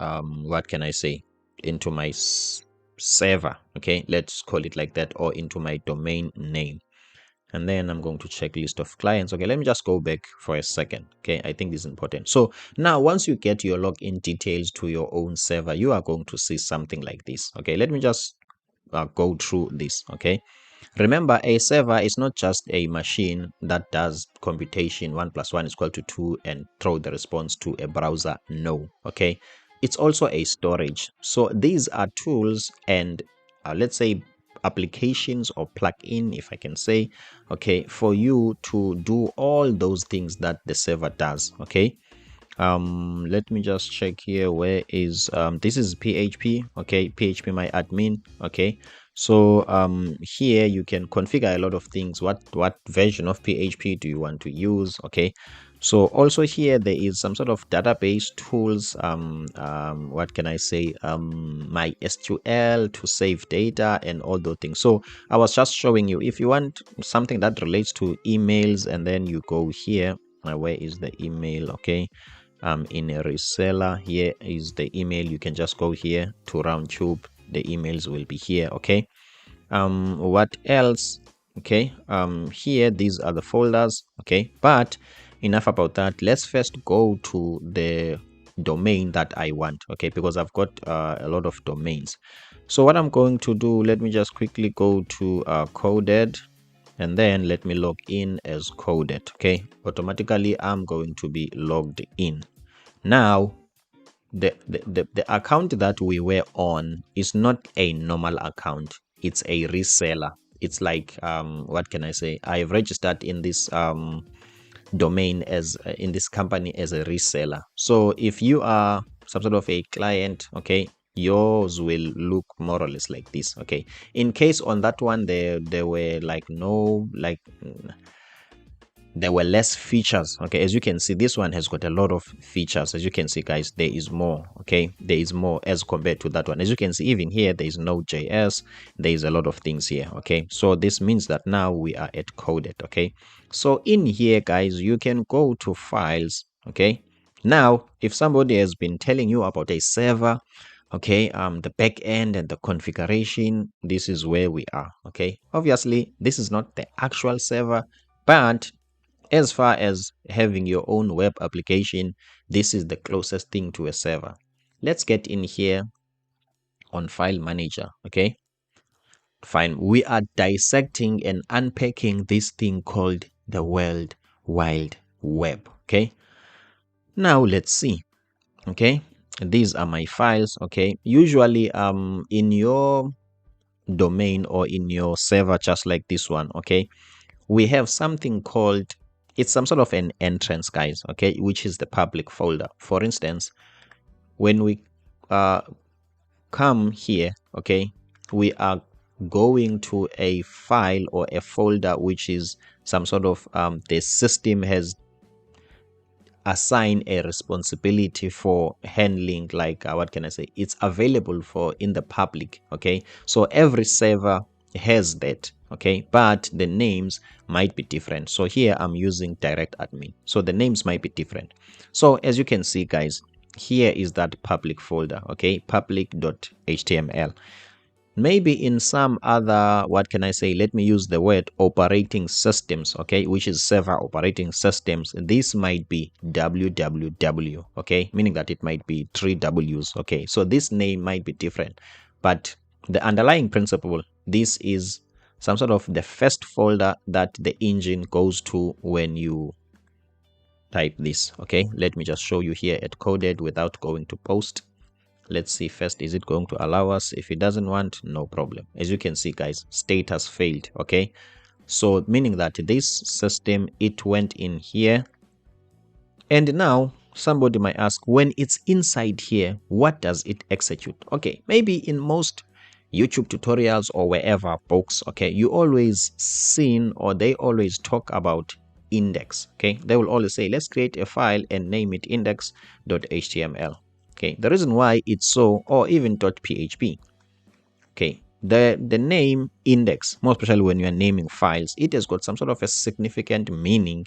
A: what can I say, into my server. Okay, let's call it like that, or into my domain name. And then I'm going to check list of clients. Okay, let me just go back for a second. Okay, I think this is important. So now once you get your login details to your own server, you are going to see something like this. Okay, let me just go through this. Okay, remember, a server is not just a machine that does computation 1 + 1 = 2 and throw the response to a browser. No. Okay, it's also a storage. So these are tools and let's say applications or plug-in, if I can say, okay, for you to do all those things that the server does. Okay, let me just check here. Where is this is PHP. Okay, PHP my admin. Okay, so here you can configure a lot of things. What version of PHP do you want to use? Okay, so also here there is some sort of database tools. What can I say, my SQL to save data and all those things. So I was just showing you, if you want something that relates to emails, and then you go here, where is the email? Okay, in a reseller, here is the email. You can just go here to Roundtube, the emails will be here. Okay, what else? Okay, here these are the folders. Okay, but enough about that. Let's first go to the domain that I want. Okay, because I've got a lot of domains. So what I'm going to do, let me just quickly go to coded and then let me log in as coded. Okay, automatically I'm going to be logged in. Now the account that we were on is not a normal account, it's a reseller. It's like what can I say, I've registered in this domain as in this company as a reseller. So if you are some sort of a client, okay, yours will look more or less like this. Okay, in case on that one there were like no like there were less features. Okay, as you can see, this one has got a lot of features. As you can see, guys, there is more. Okay, there is more as compared to that one. As you can see, even here there is no JS, there is a lot of things here. Okay, so this means that now we are at coded. Okay, so in here, guys, you can go to files. Okay, now if somebody has been telling you about a server, okay, the back end and the configuration, this is where we are. Okay, obviously this is not the actual server, but as far as having your own web application, this is the closest thing to a server. Let's get in here on File Manager. Okay, fine. We are dissecting and unpacking this thing called the World Wide Web. Okay, now let's see. Okay, these are my files. Okay, usually in your domain or in your server, just like this one, okay, we have something called, it's some sort of an entrance, guys, okay, which is the public folder. For instance, when we uh, come here, okay, we are going to a file or a folder which is some sort of the system has assign a responsibility for handling, like what can I say, it's available for in the public. Okay, so every server has that. Okay, but the names might be different. So here I'm using direct admin, so the names might be different. So as you can see, guys, here is that public folder. Okay, public.html. Maybe in some other, what can I say, let me use the word operating systems, okay, which is server operating systems, this might be www, okay, meaning that it might be 3Ws. Okay, so this name might be different, but the underlying principle, this is some sort of the first folder that the engine goes to when you type this. Okay, let me just show you here at coded without going to post. Let's see first, is it going to allow us? If it doesn't want, no problem. As you can see, guys, state has failed. Okay, so meaning that this system, it went in here, and now somebody might ask, when it's inside here, what does it execute? Okay, maybe in most YouTube tutorials or wherever books, okay, you always seen or they always talk about index. Okay, they will always say, let's create a file and name it index.html. Okay, the reason why it's so, or even .php, okay, the name index, more especially when you are naming files, it has got some sort of a significant meaning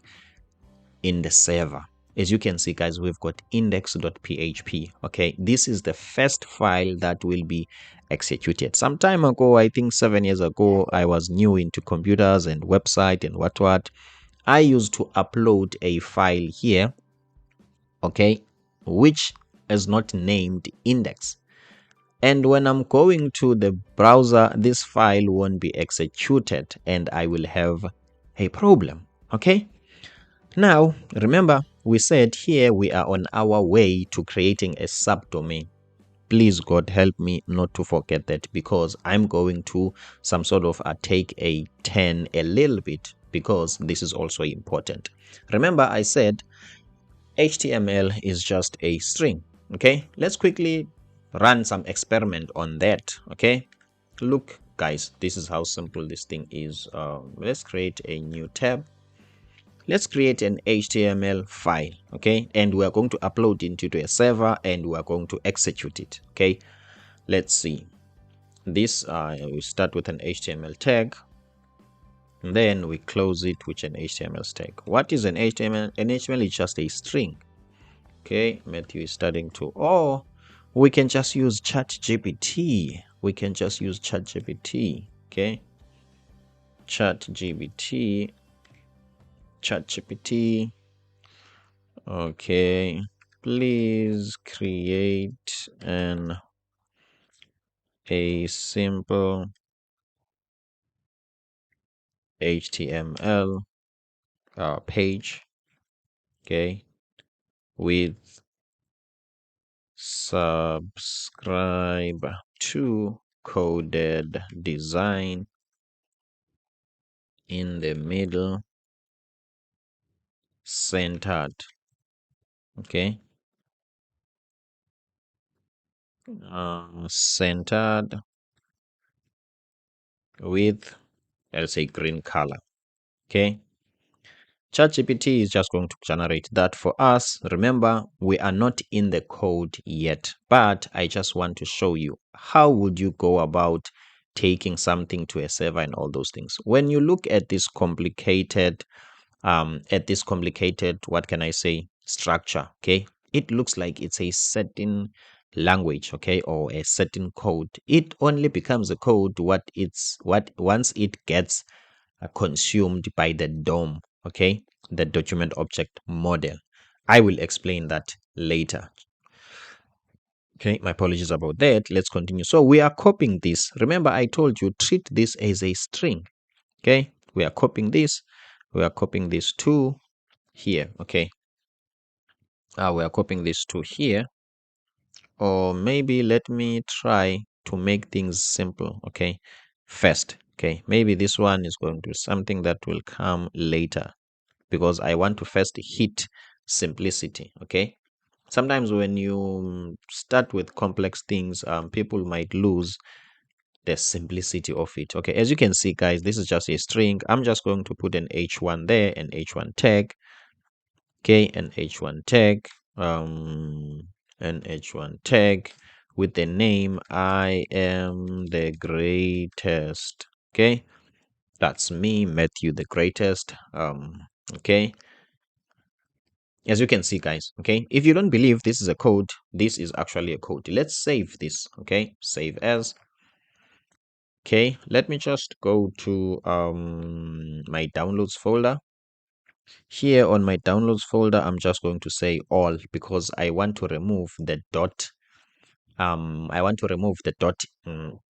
A: in the server. As you can see, guys, we've got index.php. Okay, this is the first file that will be executed. Some time ago, I think 7 years ago, I was new into computers and website and what I used to upload a file here, okay, which is not named index, and when I'm going to the browser, this file won't be executed and I will have a problem. Okay, now remember, we said here we are on our way to creating a subdomain. Please, God, help me not to forget that, because I'm going to some sort of take a turn a little bit, because this is also important. Remember, I said HTML is just a string. Okay, let's quickly run some experiment on that. Okay, look, guys, this is how simple this thing is. Let's create a new tab. Let's create an HTML file, okay, and we are going to upload it into a server and we are going to execute it. Okay, let's see this. We start with an HTML tag, and then we close it with an HTML tag. What is an HTML? An HTML is just a string. Okay, Matthew is studying to, or we can just use ChatGPT. We can just use ChatGPT. Okay, ChatGPT. Okay, please create a simple html page, okay, with subscribe to coded design in the middle, centered, okay, centered with, let's say, green color. Okay, ChatGPT is just going to generate that for us. Remember, we are not in the code yet, but I just want to show you how would you go about taking something to a server and all those things. When you look at this complicated what can I say, structure, okay, it looks like it's a certain language, okay, or a certain code. It only becomes a code what once it gets consumed by the DOM, okay, the document object model. I will explain that later. Okay, my apologies about that. Let's continue. So we are copying this. Remember, I told you treat this as a string. Okay, we are copying this. We are copying this to here. Okay, we are copying this to here. Or maybe let me try to make things simple. Okay, first. Okay, maybe this one is going to be something that will come later, because I want to first hit simplicity. Okay, sometimes when you start with complex things, people might lose the simplicity of it. Okay, as you can see, guys, this is just a string. I'm just going to put an h1 there, an h1 tag, okay, an h1 tag, an h1 tag with the name I am the greatest. Okay, that's me, Matthew the greatest. Okay, as you can see, guys, okay, if you don't believe this is a code, this is actually a code. Let's save this. Okay, save as. Okay, let me just go to my downloads folder. Here on my downloads folder, I'm just going to say all, because I want to remove the dot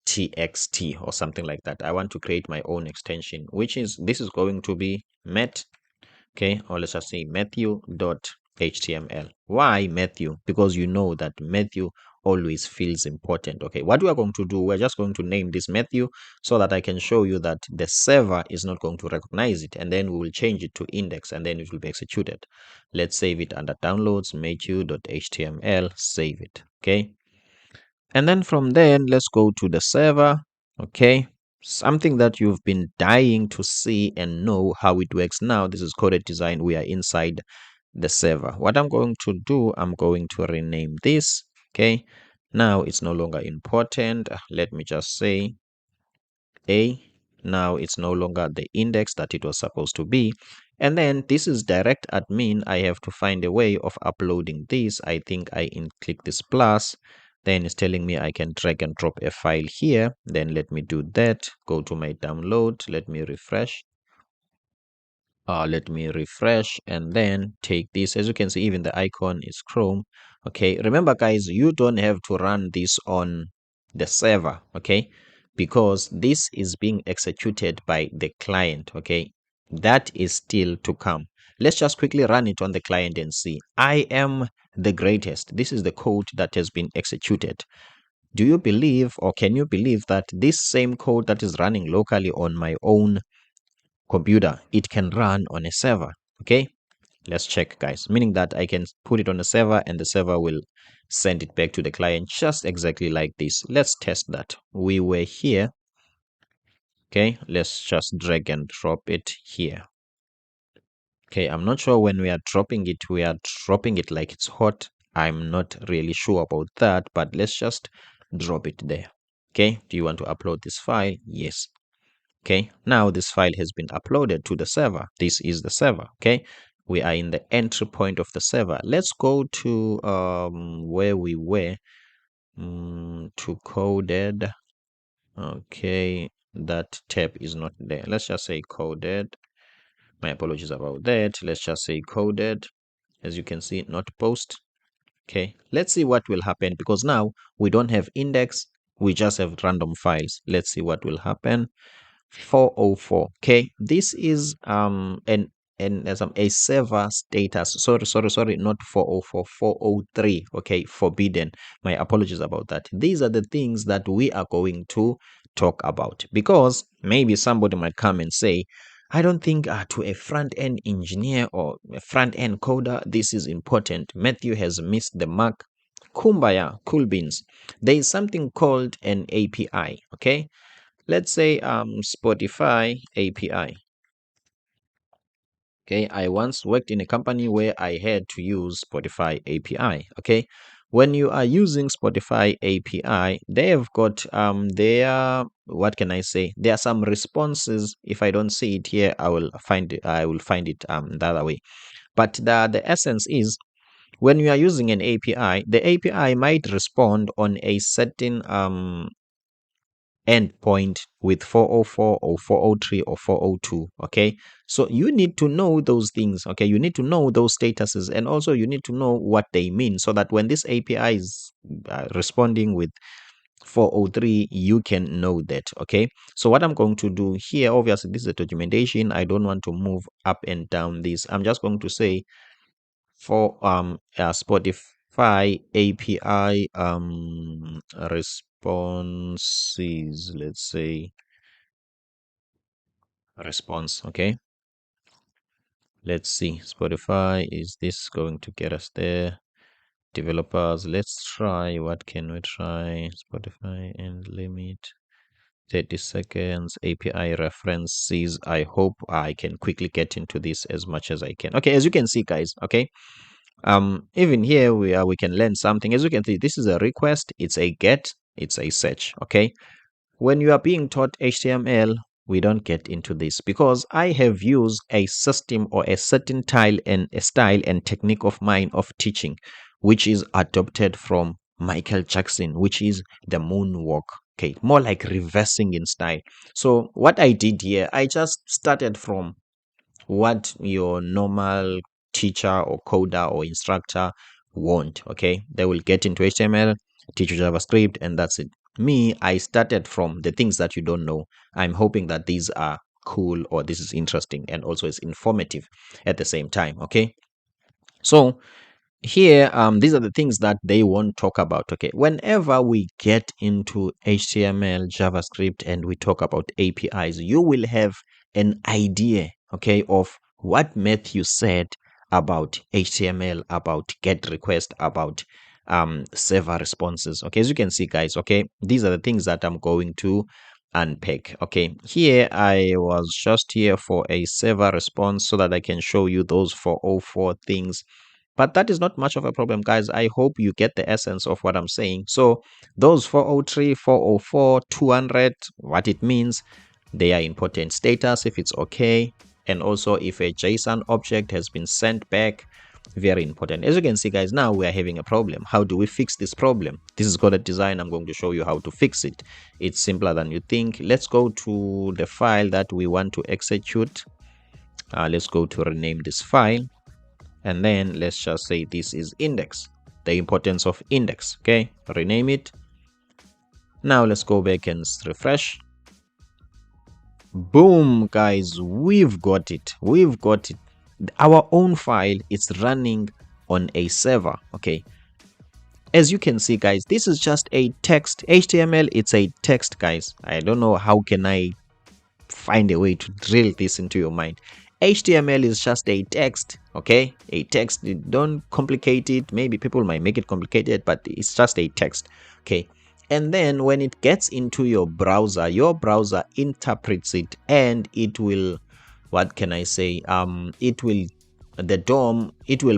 A: txt or something like that. I want to create my own extension, which is, this is going to be met. Okay, or let's just say Matthew.html. Why Matthew? Because you know that Matthew always feels important. Okay, what we are going to do, we're just going to name this Matthew so that I can show you that the server is not going to recognize it, and then we will change it to index and then it will be executed. Let's save it under downloads, Matthew.html, save it. Okay, and then from there, let's go to the server. Okay, something that you've been dying to see and know how it works. Now this is coded design. We are inside the server. What I'm going to do, I'm going to rename this. Okay, now it's no longer important. Let me just say a. Now it's no longer the index that it was supposed to be. And then this is direct admin. I have to find a way of uploading this. I think I click this plus, then it's telling me I can drag and drop a file here. Then let me do that. Go to my download. Let me refresh. And then take this. As you can see, even the icon is Chrome. Okay, remember, guys, you don't have to run this on the server. Okay, because this is being executed by the client. Okay, that is still to come. Let's just quickly run it on the client and see. I am the greatest. This is the code that has been executed. Do you believe, or can you believe, that this same code that is running locally on my own computer, it can run on a server? Okay, let's check, guys, meaning that I can put it on a server and the server will send it back to the client just exactly like this. Let's test that. We were here. Okay, let's just drag and drop it here. Okay, I'm not sure when we are dropping it like it's hot. I'm not really sure about that, but let's just drop it there. Okay, do you want to upload this file? Yes. Okay, now this file has been uploaded to the server. This is the server. Okay, we are in the entry point of the server. Let's go to where we were, to coded. Okay, that tab is not there. Let's just say coded. My apologies about that. Let's just say coded. As you can see, not post. Okay, let's see what will happen, because now we don't have index, we just have random files. Let's see what will happen. 404. Okay, this is a server status. Sorry, not 404, 403. Okay, forbidden. My apologies about that. These are the things that we are going to talk about, because maybe somebody might come and say, I don't think to a front-end engineer or a front-end coder this is important. Matthew has missed the mark. Kumbaya, cool beans. There is something called an API. Okay, let's say Spotify API. Okay, I once worked in a company where I had to use Spotify API. Okay, when you are using Spotify API, they have got their, what can I say, there are some responses. If I don't see it here, I will find it the other way. But the essence is, when you are using an API, the API might respond on a certain endpoint with 404 or 403 or 402. Okay, so you need to know those things. Okay, you need to know those statuses, and also you need to know what they mean, so that when this API is responding with 403, you can know that. Okay, so what I'm going to do here, obviously this is a documentation. I don't want to move up and down this. I'm just going to say for Spotify API responses, let's say response. Okay, let's see, Spotify, is this going to get us there? Developers, let's try, what can we try? Spotify and limit 30 seconds. API references. I hope I can quickly get into this as much as I can. Okay, as you can see, guys, okay, even here we can learn something. As you can see, this is a request, it's a get, it's a search. Okay, when you are being taught HTML, we don't get into this, because I have used a system or a certain style and technique of mine of teaching, which is adopted from Michael Jackson, which is the moonwalk. Okay, more like reversing in style. So what I did here, I just started from what your normal teacher or coder or instructor want. Okay, they will get into HTML, teach you JavaScript, and that's it. Me, I started from the things that you don't know. I'm hoping that these are cool, or this is interesting, and also it's informative at the same time. Okay, so here these are the things that they won't talk about. Okay, whenever we get into HTML, JavaScript, and we talk about APIs, you will have an idea, okay, of what Matthew said about HTML, about get request, about server responses. Okay, as you can see, guys, okay, these are the things that I'm going to unpack. Okay, here I was just here for a server response so that I can show you those 404 things, but that is not much of a problem, guys. I hope you get the essence of what I'm saying. So those 403, 404, 200, what it means, they are important status, if it's okay, and also if a JSON object has been sent back, very important. As you can see, guys, now we are having a problem. How do we fix this problem? This is called a design. I'm going to show you how to fix it. It's simpler than you think. Let's go to the file that we want to execute. Let's go to rename this file, and then let's just say this is index, the importance of index. Okay, rename it. Now let's go back and refresh. Boom, guys, we've got it. Our own file is running on a server. Okay, as you can see, guys, this is just a text. HTML, it's a text, guys. I don't know how can I find a way to drill this into your mind. HTML is just a text. Okay, a text. Don't complicate it. Maybe people might make it complicated, but it's just a text. Okay, and then when it gets into your browser interprets it, and it will, what can I say, it will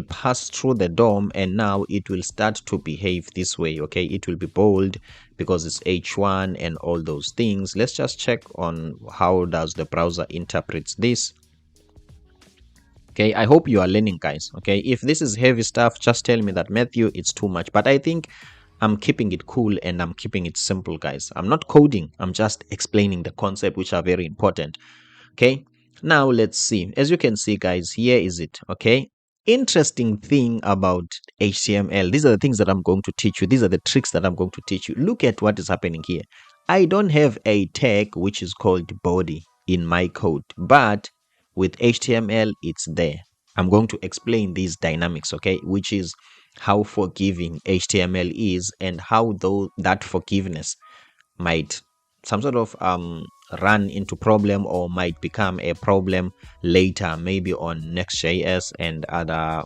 A: pass through the DOM, and now it will start to behave this way. Okay, it will be bold because it's H1 and all those things. Let's just check on how does the browser interprets this. Okay, I hope you are learning, guys. Okay, if this is heavy stuff, just tell me that, Matthew, it's too much. But I think I'm keeping it cool and I'm keeping it simple, guys. I'm not coding, I'm just explaining the concept, which are very important. Okay, now let's see. As you can see, guys, here is it. Okay, interesting thing about HTML, these are the things that I'm going to teach you. These are the tricks that I'm going to teach you. Look at what is happening here. I don't have a tag which is called body in my code, but with HTML, it's there. I'm going to explain these dynamics, okay, which is how forgiving HTML is and how though that forgiveness might some sort of run into problem or might become a problem later, maybe on Next.js and other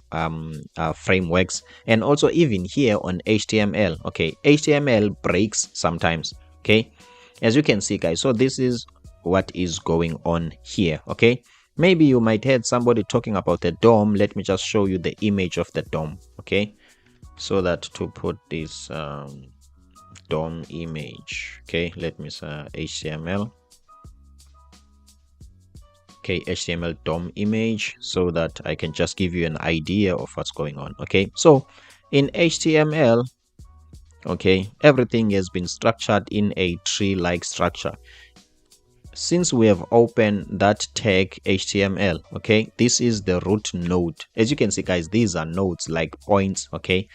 A: frameworks, and also even here on HTML. Okay, HTML breaks sometimes. Okay, as you can see, guys, so this is what is going on here. Okay, maybe you might heard somebody talking about the DOM. Let me just show you the image of the DOM. Okay, so that to put this DOM image. Okay, let me say HTML. Okay, HTML DOM image, so that I can just give you an idea of what's going on. Okay, so in HTML, okay, everything has been structured in a tree-like structure. Since we have opened that tag HTML, okay, this is the root node. As you can see, guys, these are nodes like points. Okay,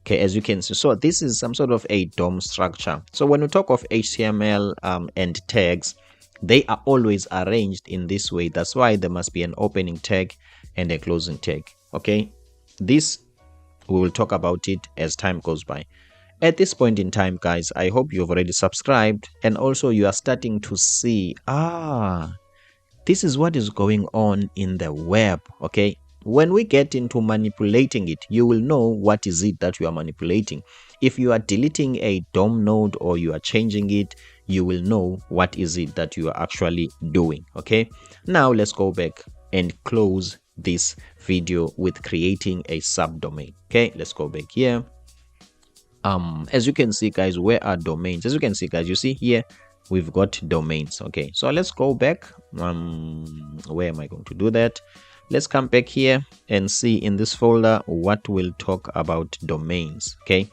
A: as you can see, so this is some sort of a DOM structure. So when we talk of HTML and tags, they are always arranged in this way. That's why there must be an opening tag and a closing tag. Okay, this we will talk about it as time goes by. At this point in time, guys, I hope you've already subscribed and also you are starting to see, this is what is going on in the web. Okay, when we get into manipulating it, you will know what is it that you are manipulating. If you are deleting a DOM node or you are changing it, you will know what is it that you are actually doing. Okay, now let's go back and close this video with creating a subdomain. Okay, let's go back here. As you can see, guys, where are domains? As you can see, guys, you see here we've got domains. Okay, so let's go back. Where am I going to do that? Let's come back here and see in this folder what will talk about domains. Okay,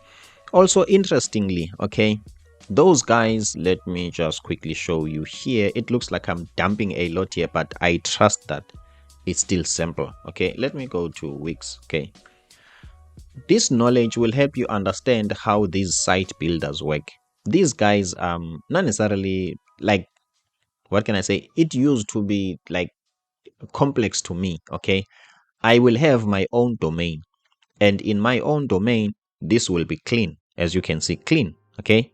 A: also interestingly, okay, those guys, let me just quickly show you here. It looks like I'm dumping a lot here, but I trust that it's still simple. Okay, let me go to Wix. Okay, this knowledge will help you understand how these site builders work. These guys not necessarily, like, what can I say, it used to be like complex to me. Okay, I will have my own domain, and in my own domain this will be clean, as you can see, clean. Okay,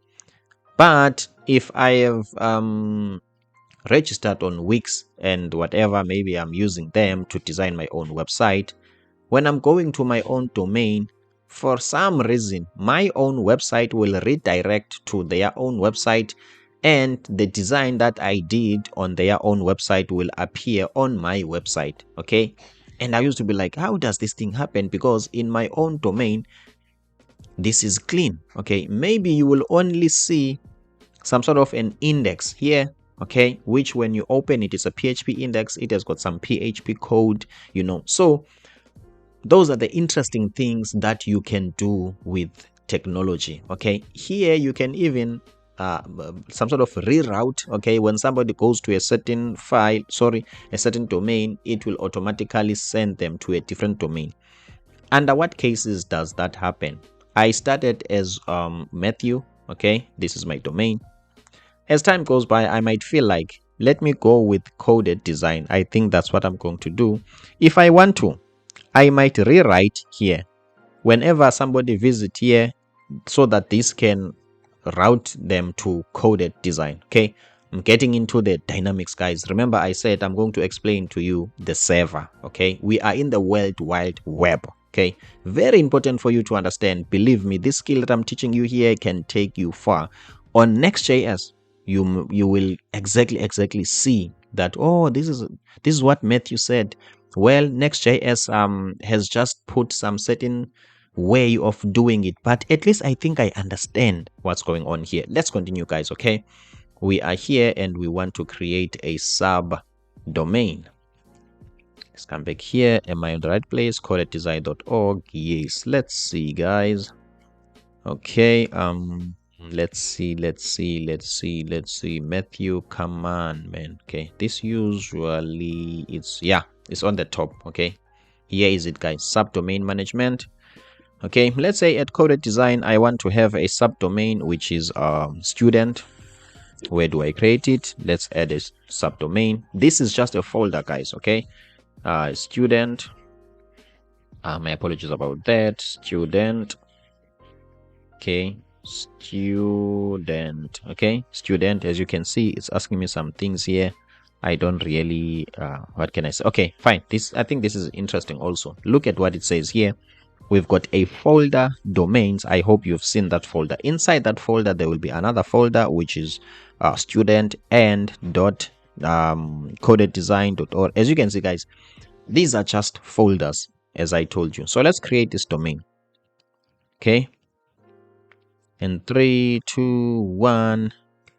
A: but if I have registered on Wix and whatever, maybe I'm using them to design my own website, when I'm going to my own domain, for some reason my own website will redirect to their own website, and the design that I did on their own website will appear on my website. Okay, and I used to be like, how does this thing happen? Because in my own domain this is clean. Okay, maybe you will only see some sort of an index here, okay, which when you open it is a PHP index. It has got some PHP code, you know. So those are the interesting things that you can do with technology. Okay, here you can even some sort of reroute. Okay, when somebody goes to a certain file, a certain domain, it will automatically send them to a different domain. Under what cases does that happen? I started as Matthew. Okay, this is my domain. As time goes by, I might feel like, let me go with coded design. I think that's what I'm going to do. If I want to, I might rewrite here whenever somebody visits here, so that this can route them to coded design. Okay, I'm getting into the dynamics, guys. Remember, I said I'm going to explain to you the server. Okay, we are in the World Wide Web. Okay, very important for you to understand. Believe me, this skill that I'm teaching you here can take you far. On Next.js, you will exactly see that, oh, this is what Matthew said. Well, Next.js has just put some certain way of doing it, but at least I think I understand what's going on here. Let's continue, guys. Okay, we are here and we want to create a subdomain. Let's come back here. Am I in the right place? codeddesign.org. Yes, let's see, guys. Okay, let's see. Matthew, come on, man. Okay, this usually it's on the top. Okay, here is it, guys. Subdomain management. Okay, let's say at Coded Design I want to have a subdomain which is student, Where do I create it? Let's add a subdomain. This is just a folder, guys. Okay, student. My apologies about that. Student. Okay, student. Okay, student. As you can see, it's asking me some things here. I don't really what can I say? Okay, fine. I think this is interesting also. Look at what it says here. We've got a folder domains. I hope you've seen that folder. Inside that folder there will be another folder which is student and dot codeddesign.org. As you can see, guys, these are just folders, as I told you. So let's create this domain. Okay, in 3 2 1,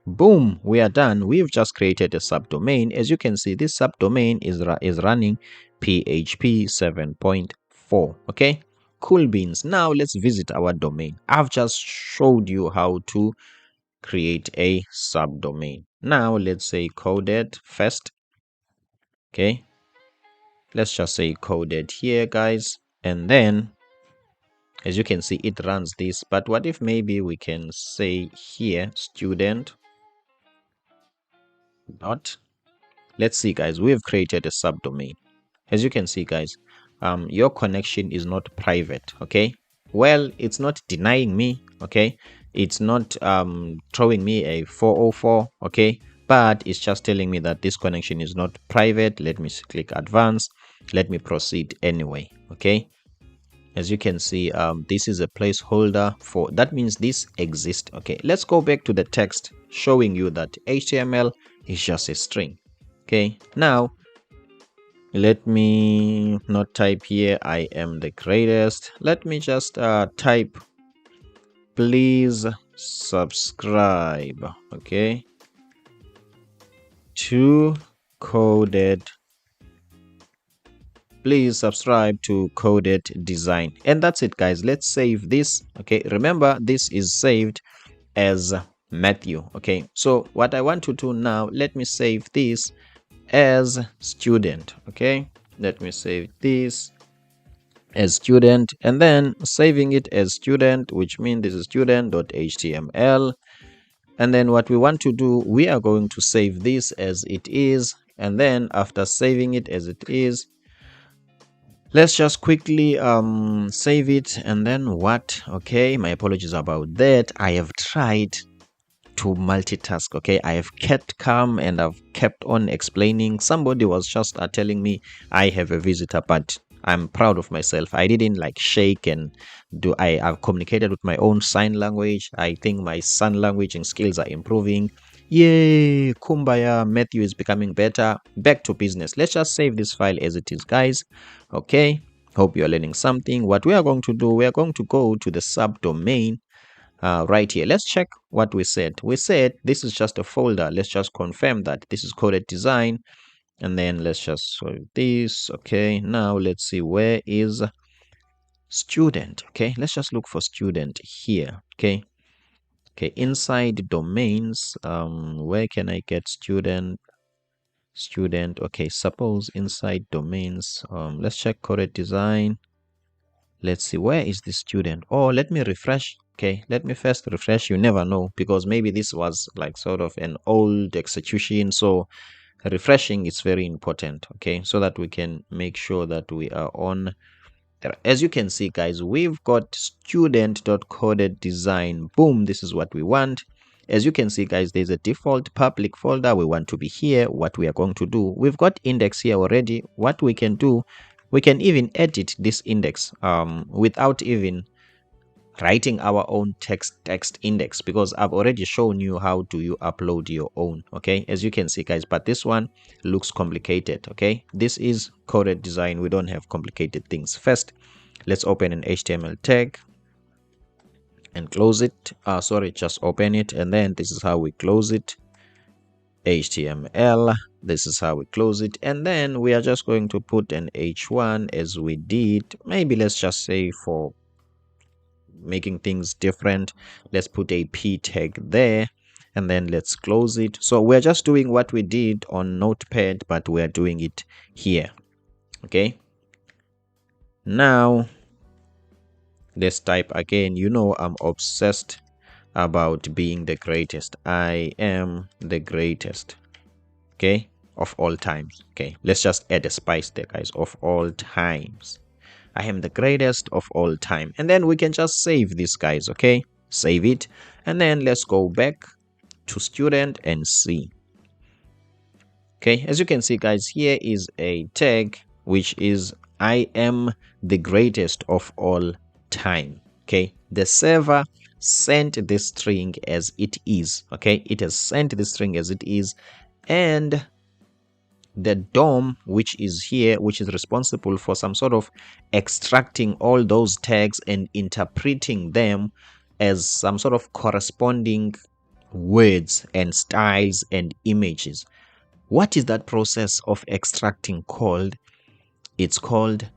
A: boom, we are done. We've just created a subdomain. As you can see, this subdomain is running PHP 7.4. Okay, cool beans. Now let's visit our domain. I've just showed you how to create a subdomain. Now let's say coded first. Okay, let's just say coded here, guys, and then as you can see it runs this. But what if maybe we can say here student dot, let's see, guys, we've created a subdomain. As you can see, guys, your connection is not private. Okay, well, it's not denying me. Okay, it's not throwing me a 404. Okay, but it's just telling me that this connection is not private. Let me click advance. Let me proceed anyway. Okay, as you can see, this is a placeholder for that, means this exists. Okay, let's go back to the text showing you that HTML is just a string. Okay, now let me not type here I am the greatest. Let me just type please subscribe, okay, to coded, please subscribe to coded design, and that's it, guys. Let's save this. Okay, remember this is saved as Matthew. Okay, so what I want to do now, let me save this as student. Okay, let me save this as student, and then saving it as student, which means this is student.html. And then what we want to do, we are going to save this as it is, and then after saving it as it is, let's just quickly save it. And then what? Okay, my apologies about that. I have tried to multitask. Okay, I have kept calm and I've kept on explaining. Somebody was just telling me I have a visitor, but I'm proud of myself. I didn't like shake and do. I've communicated with my own sign language. I think my sign language and skills are improving. Yay, kumbaya, Matthew is becoming better. Back to business. Let's just save this file as it is, guys. Okay, hope you're learning something. What we are going to do, we are going to go to the subdomain right here. Let's check what we said. We said this is just a folder. Let's just confirm that this is coded design, and then let's just solve this. Okay, now let's see, where is student? Okay, let's just look for student here. Okay, inside domains, where can I get student? Okay, suppose inside domains, let's check coded design. Let's see, where is the student? Oh, let me refresh. Okay, let me first refresh. You never know, because maybe this was like sort of an old execution, so refreshing is very important. Okay, so that we can make sure that we are on. As you can see, guys, we've got student.coded design. Boom, this is what we want. As you can see, guys, there's a default public folder. We want to be here. What we are going to do, we've got index here already. What we can do, we can even edit this index without even writing our own text index, because I've already shown you how do you upload your own. Okay, as you can see, guys, but this one looks complicated. Okay, this is coded design. We don't have complicated things. First, let's open an HTML tag and close it. Sorry, just open it, and then this is how we close it. HTML, this is how we close it, and then we are just going to put an h1 as we did. Maybe let's just say, for making things different, let's put a p tag there, and then let's close it. So we're just doing what we did on Notepad, but we're doing it here. Okay, now let's type again. You know I'm obsessed about being the greatest. I am the greatest, okay, of all times. Okay, let's just add a spice there, guys. Of all times, I am the greatest of all time. And then we can just save this, guys. Okay, save it, and then let's go back to student and see. Okay, as you can see, guys, here is a tag which is I am the greatest of all time. Okay, the server sent this string as it is. Okay, it has sent the string as it is, and the DOM, which is here, which is responsible for some sort of extracting all those tags and interpreting them as some sort of corresponding words and styles and images. What is that process of extracting called? It's called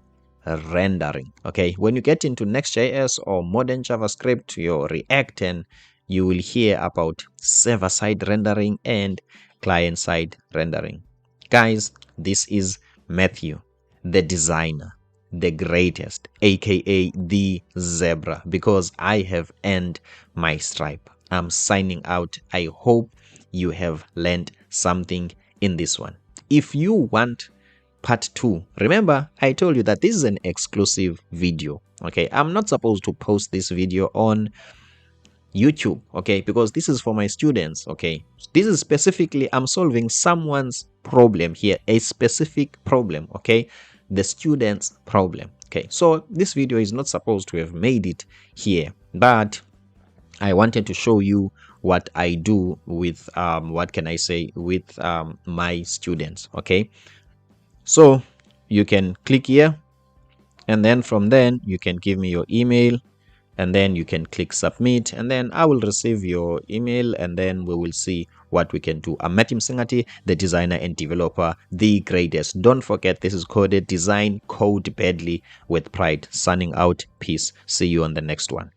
A: rendering. Okay, when you get into Next.js or modern JavaScript, your React, and you will hear about server-side rendering and client-side rendering. Guys, this is Matthew, the designer, the greatest, aka the zebra, because I have earned my stripe. I'm signing out. I hope you have learned something in this one. If you want part 2, remember I told you that this is an exclusive video. Okay, I'm not supposed to post this video on YouTube, okay, because this is for my students. Okay, this is specifically, I'm solving someone's problem here, a specific problem. Okay, the student's problem. Okay, so this video is not supposed to have made it here, but I wanted to show you what I do with what can I say, with my students. Okay, so you can click here, and then from then you can give me your email, and then you can click submit, and then I will receive your email, and then we will see what we can do. I'm Matthew Msingati, the designer and developer, the greatest. Don't forget, this is coded design, code badly with pride. Signing out. Peace. See you on the next one.